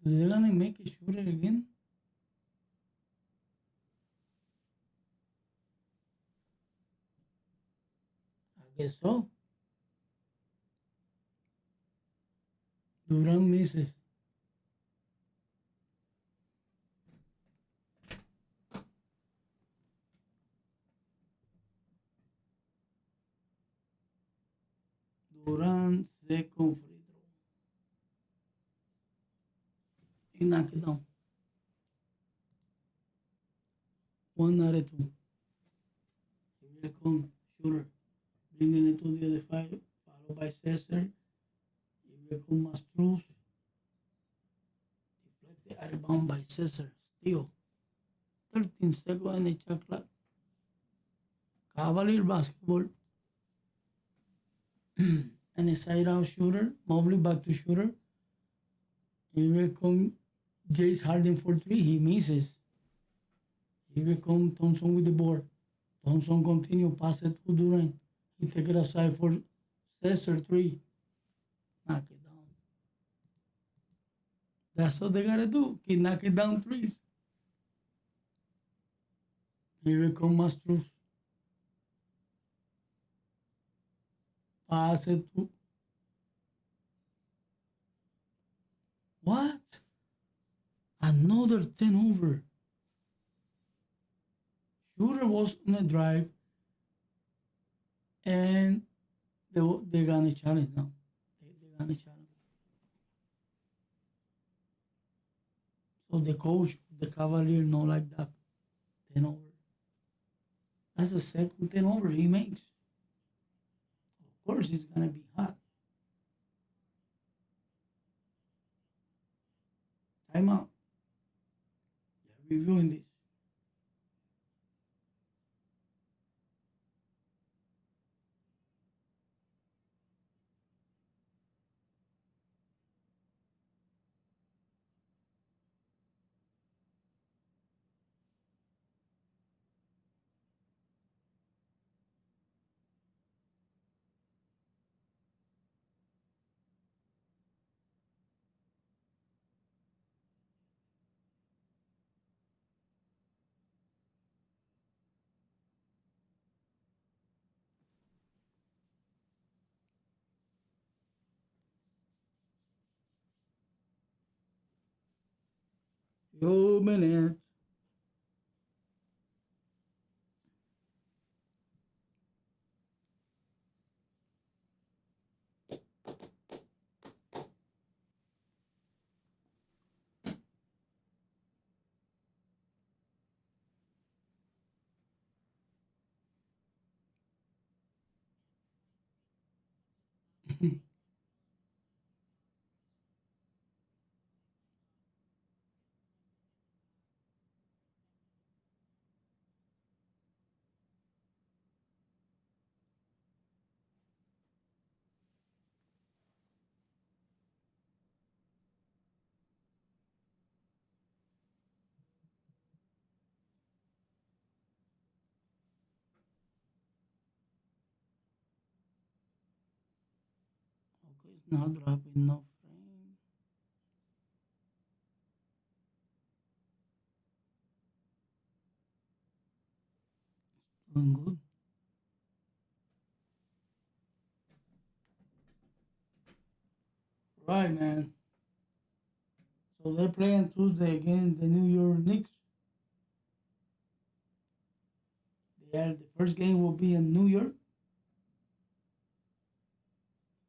They're gonna make a shooter again? I guess so. Durant misses. Durant second free throw. He knocked it down. 1 out of 2. Here comes shooter. Bringing it to the other side. Followed by Cesar. Here comes Mastruz. Deflected out of bound by Cesar. Steal. 13 seconds in the shot clock. Cavalier basketball. And a side out shooter. Mobley back to shooter. Here comes James Harden for 3. He misses. Here comes Thompson with the board. Thompson continue pass it to Durant. He take it aside for Cesar 3. Knock it down. That's what they gotta do. Keep knocking down threes. Here comes Mastruz. Pass it to. What? Another 10 over. Shooter was on a drive. And they're gonna challenge now. They're gonna challenge. So the coach, the Cavalier, not like that. 10 over. That's the second 10 over he makes. Of course, it's gonna be hot. Timeout. They're reviewing this. Few minutes. Okay, it's not dropping no frame. Doing good. Right, man. So they're playing Tuesday against the New York Knicks. The first game will be in New York.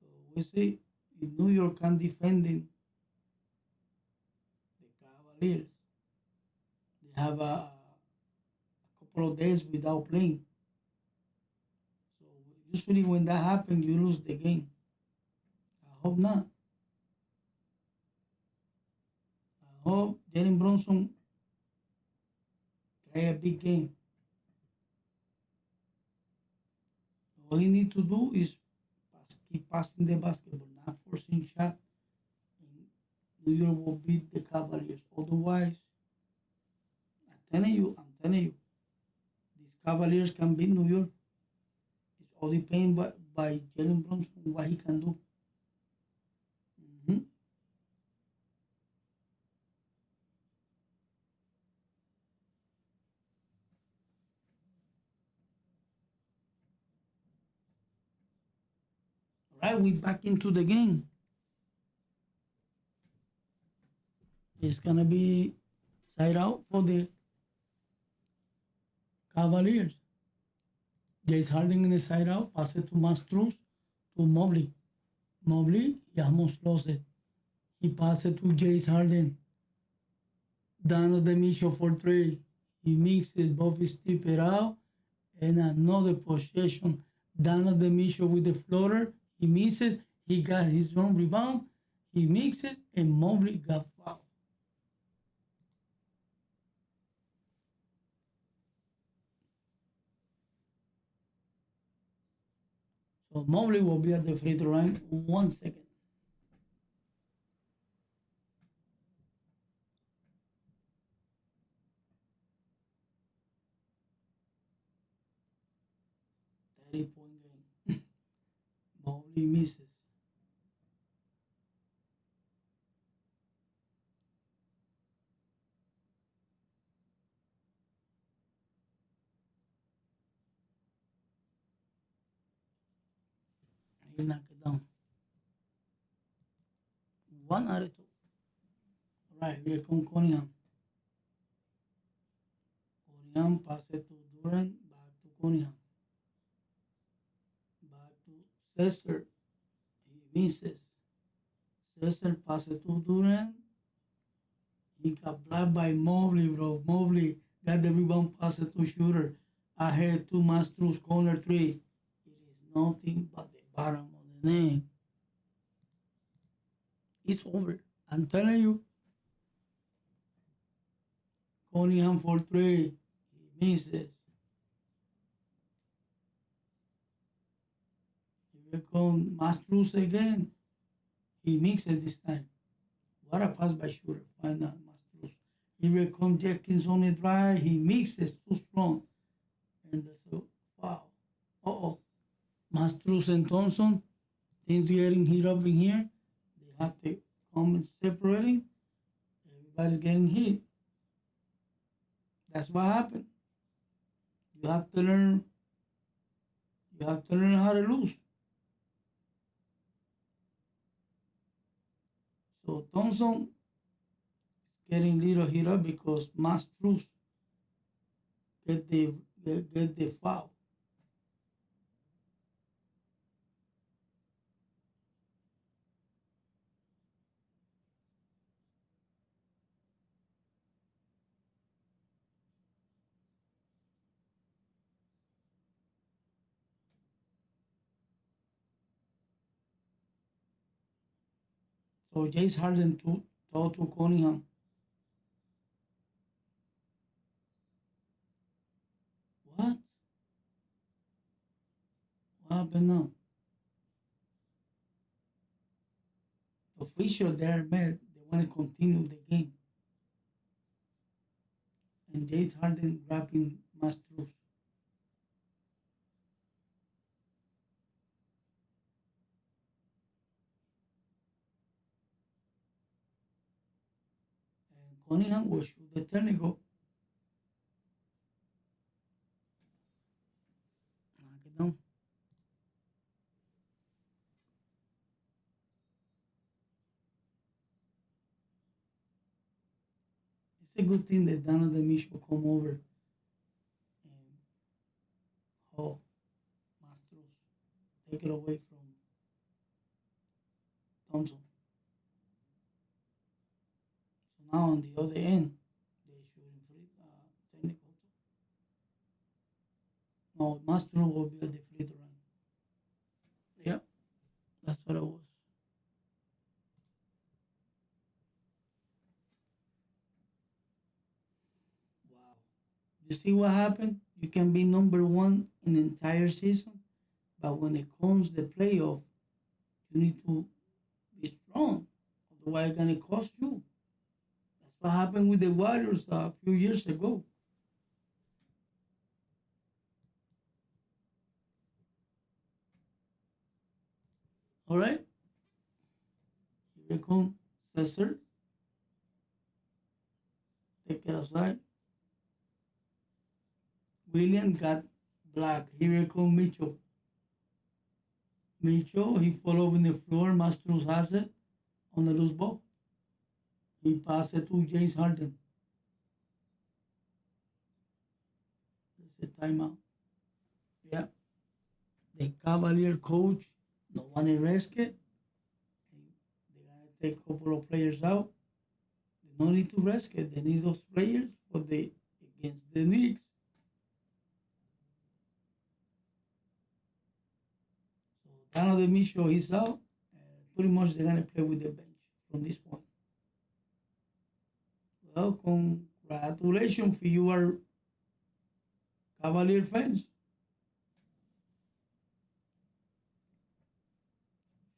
So we see if New York can defending the Cavaliers. They have a couple of days without playing. So usually when that happens, you lose the game. I hope not. I hope Jalen Brunson play a big game. All he need to do is keep passing the basketball, not forcing shot. And New York will beat the Cavaliers. Otherwise, I'm telling you, these Cavaliers can beat New York. It's all depends by Jalen Brunson what he can do. Mhm. All right, we back into the game. It's gonna be side out for the Cavaliers. James Harden in the side out, pass it to Mastruz to Mobley. Mobley, he almost lost it. He passed it to James Harden. Down the Mitchell for three. He mixes both his tip it out and another possession. Down the Mitchell with the floater. He misses. He got his own rebound. He mixes and Mobley got fouled. So Mobley will be at the free throw line. 1 second. Point game. Mobley misses. He knocked it down. 1 out of 2. Right, here comes Cunningham. Cunningham passes to Durant, back to Cunningham. Back to Cesar. He misses. Cesar passes to Durant. He got blocked by Mobley, bro. Mobley got the rebound, passes to Shooter. Ahead to Mastruz, corner three. It is nothing but the bottom of the net. It's over. I'm telling you, Cunningham for three. He misses. Here comes Mastruz again. He mixes this time. What a pass by Shooter. Find out Mastruz. Here comes Jenkins on the drive. He mixes too strong. And that's a wow. Uh-oh. Mastruz and Thompson. Things getting heat up in here. They have to come and separating. Everybody's getting hit. That's what happened. You have to learn. You have to learn how to lose. So Thompson getting little hit up because Mastruz get the get the foul. So James Harden told to Cunningham, what? What happened now? The official there mad. They want to continue the game. And James Harden grabbing Mastruz. And Cunningham will shoot the technical. Knock it down. It's a good thing that Donovan Mitchell come over and oh, Mastruz take it away from Thompson. So now on the other end, they shooting free technical. No, Mastruz will be at the free throw line. Yeah, that's what it was. Wow. You see what happened? You can be number one in the entire season, but when it comes the playoff, you need to be strong. Otherwise, it's gonna cost you. That's what happened with the Warriors a few years ago. All right, here come Cesar. Take it aside. William got black. Here come Mitchell. Mitchell, he fall over in the floor. Mastros has it on the loose ball. He passed it to James Harden. It's a timeout. Yeah. The Cavalier coach, no one risk it. They're gonna take a couple of players out. They don't need to risk it. They need those players for the against the Knicks. So Donovan Mitchell is out. Pretty much they're gonna play with the bench from this point. Well, congratulations for you are Cavalier fans.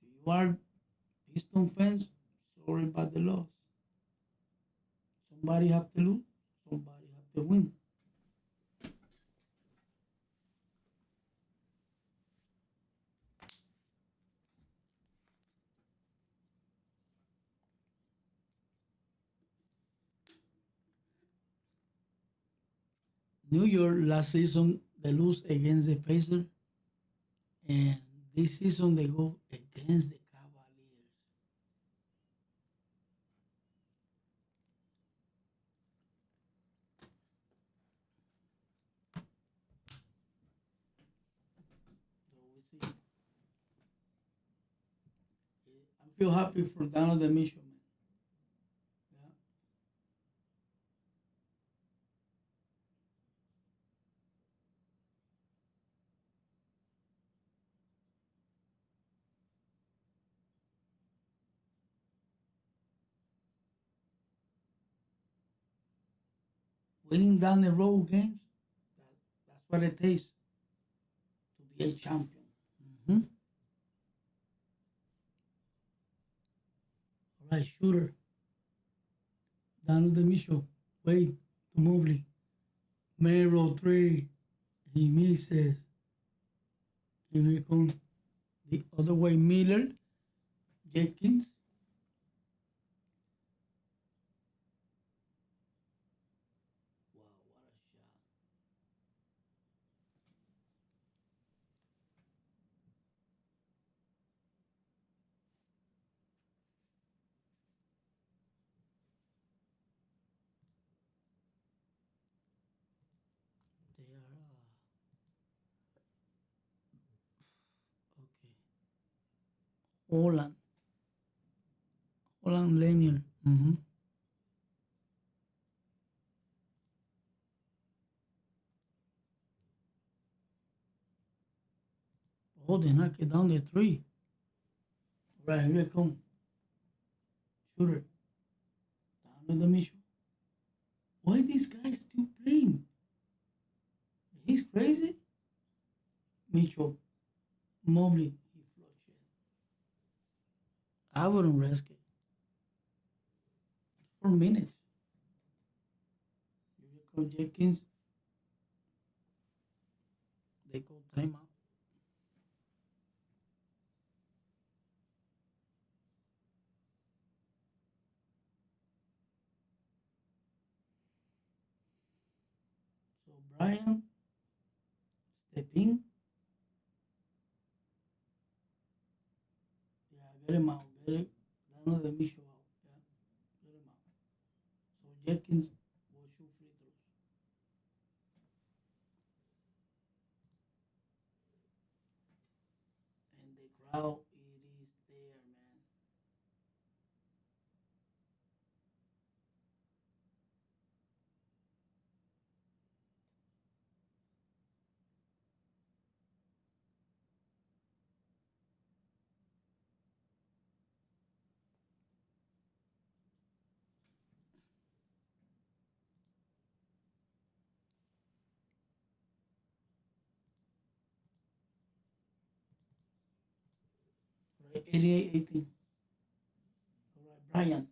If you are Piston fans, sorry about the loss. Somebody have to lose, somebody have to win. New York last season they lose against the Pacers, and this season they go against the Cavaliers. So we see. I feel happy for Donovan Mitchell, man. Yeah. Winning down the road games, that, that's what it takes to be a champion. Mm-hmm. All right, shooter. Donovan Mitchell. Wait to Mobley. Mero three. He misses. Here comes the other way. Miller. Jenkins. Wow, what a shot. Holland. Holland Lanier. Oh, they knock it down the three. Right, here they come. Shooter. Down with the mission. Why this guy still playing? He's crazy. Mitchell. Mobley. He flushed it. I wouldn't risk it. 4 minutes. Here come Jenkins. They call timeout. So Brian, step in. Yeah, get him out. Get it. Another mission out. Yeah, get him out. So Jenkins will shoot free throws. And the crowd, it is there, man. Right, 88-18. All right, Brian.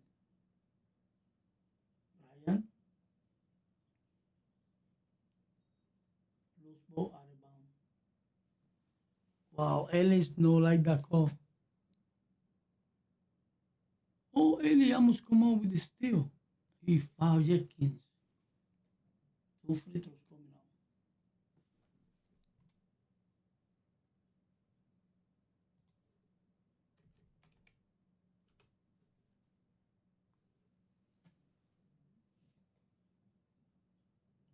Brian, loose ball out of bounds. Wow, Ellis no like that call. Oh, Ellie almost come out with the steal. He fouled Jenkins. Two free throws coming out.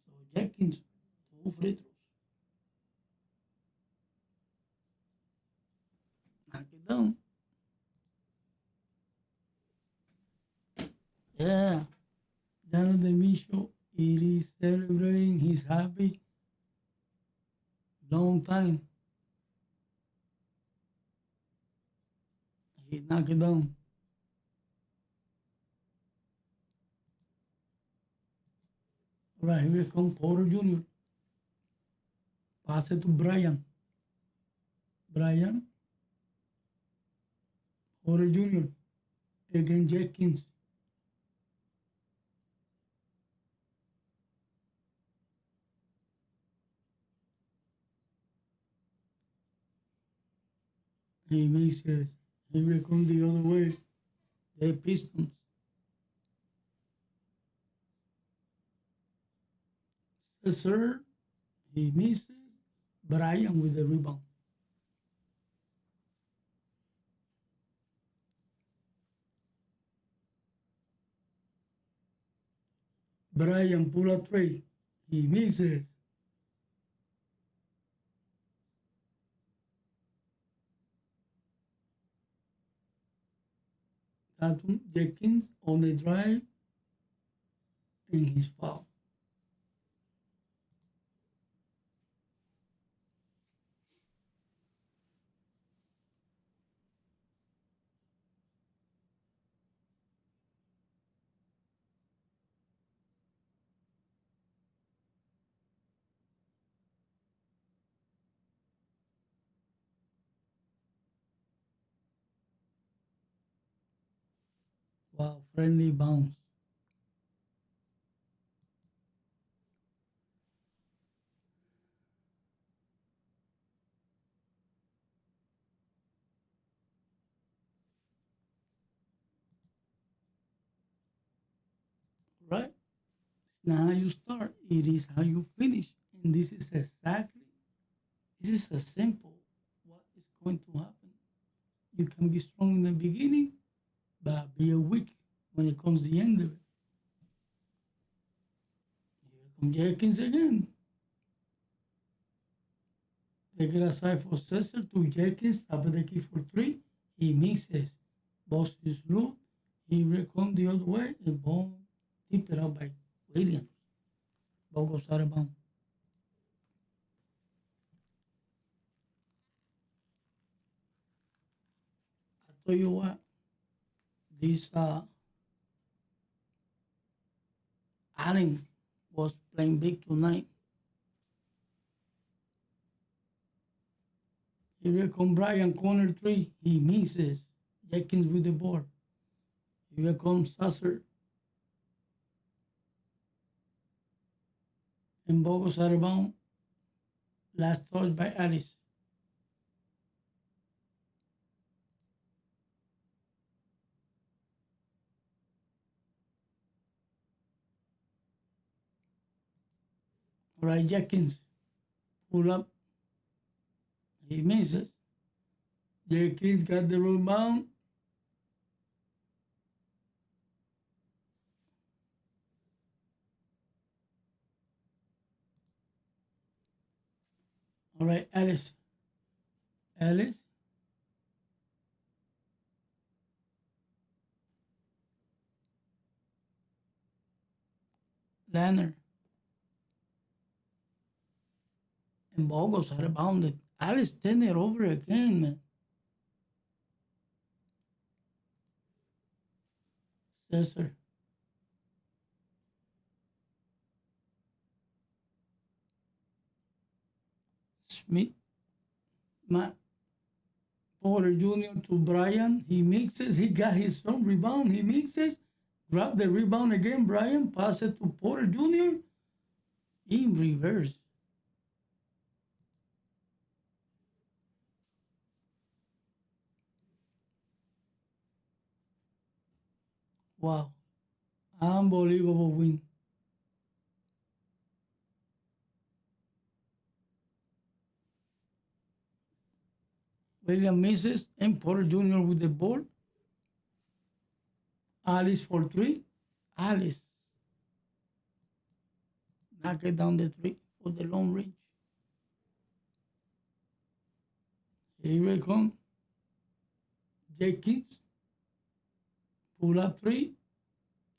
So Jenkins, two free throws. Knock it down. Yeah. Donovan Mitchell, it is celebrating. He's happy. Long time. He knocked it down. All right, here comes Porter Jr. Pass it to Brian. Brian. Porter Jr. Against Jenkins. He makes it. Here come the other way. The Pistons. Sir, he misses. Brian with the rebound. Brian pull a three. He misses. Tatum Jenkins on the drive and his foul. Wow, friendly bounce. Right? It's not how you start, it is how you finish. And this is a simple what is going to happen. You can be strong in the beginning, but be weak when it comes the end of it. Here comes Jenkins again. Take it aside for Cesar to Jenkins, top of the key for three. He misses. Boss is loose. He recomes the other way. A ball tipped out by Williams. Ball goes out of bounds. I tell you what, this Allen was playing big tonight. Here comes Brian, corner three. He misses. Jenkins with the board. Here comes Ausar. And ball goes out of bounds. Last touch by Alice. All right, Jenkins. Pull up. He misses. Jenkins got the rebound. All right, Alice. Alice. Lanner. And ball goes out of bounds. Alice turn it over again, man. Cesar. Smith. Matt Porter Jr. to Brian. He mixes. He got his own rebound. He mixes. Grab the rebound again. Brian pass it to Porter Jr. in reverse. Wow. Unbelievable win. William misses and Porter Jr. with the board. Alice for three. Alice. Knock it down the three for the long range. Here we come. Jenkins. Pull up three.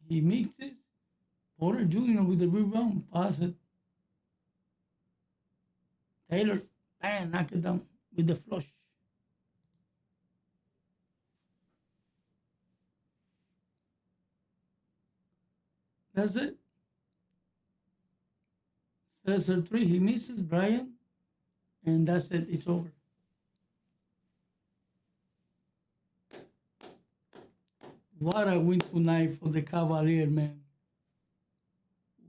He mixes. Porter Jr. with the rebound. Pass it. Taylor. And knock it down with the flush. That's it. Cesar three. He misses. Brian. And that's it. It's over. What a win tonight for the Cavaliers, man.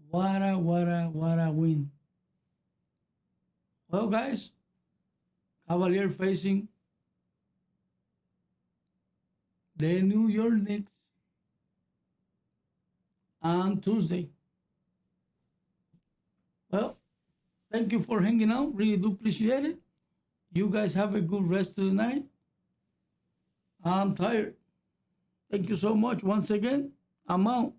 What a win. Well, guys, Cavaliers facing the New York Knicks on Tuesday. Well, thank you for hanging out. Really do appreciate it. You guys have a good rest of the night. I'm tired. Thank you so much once again. I'm out.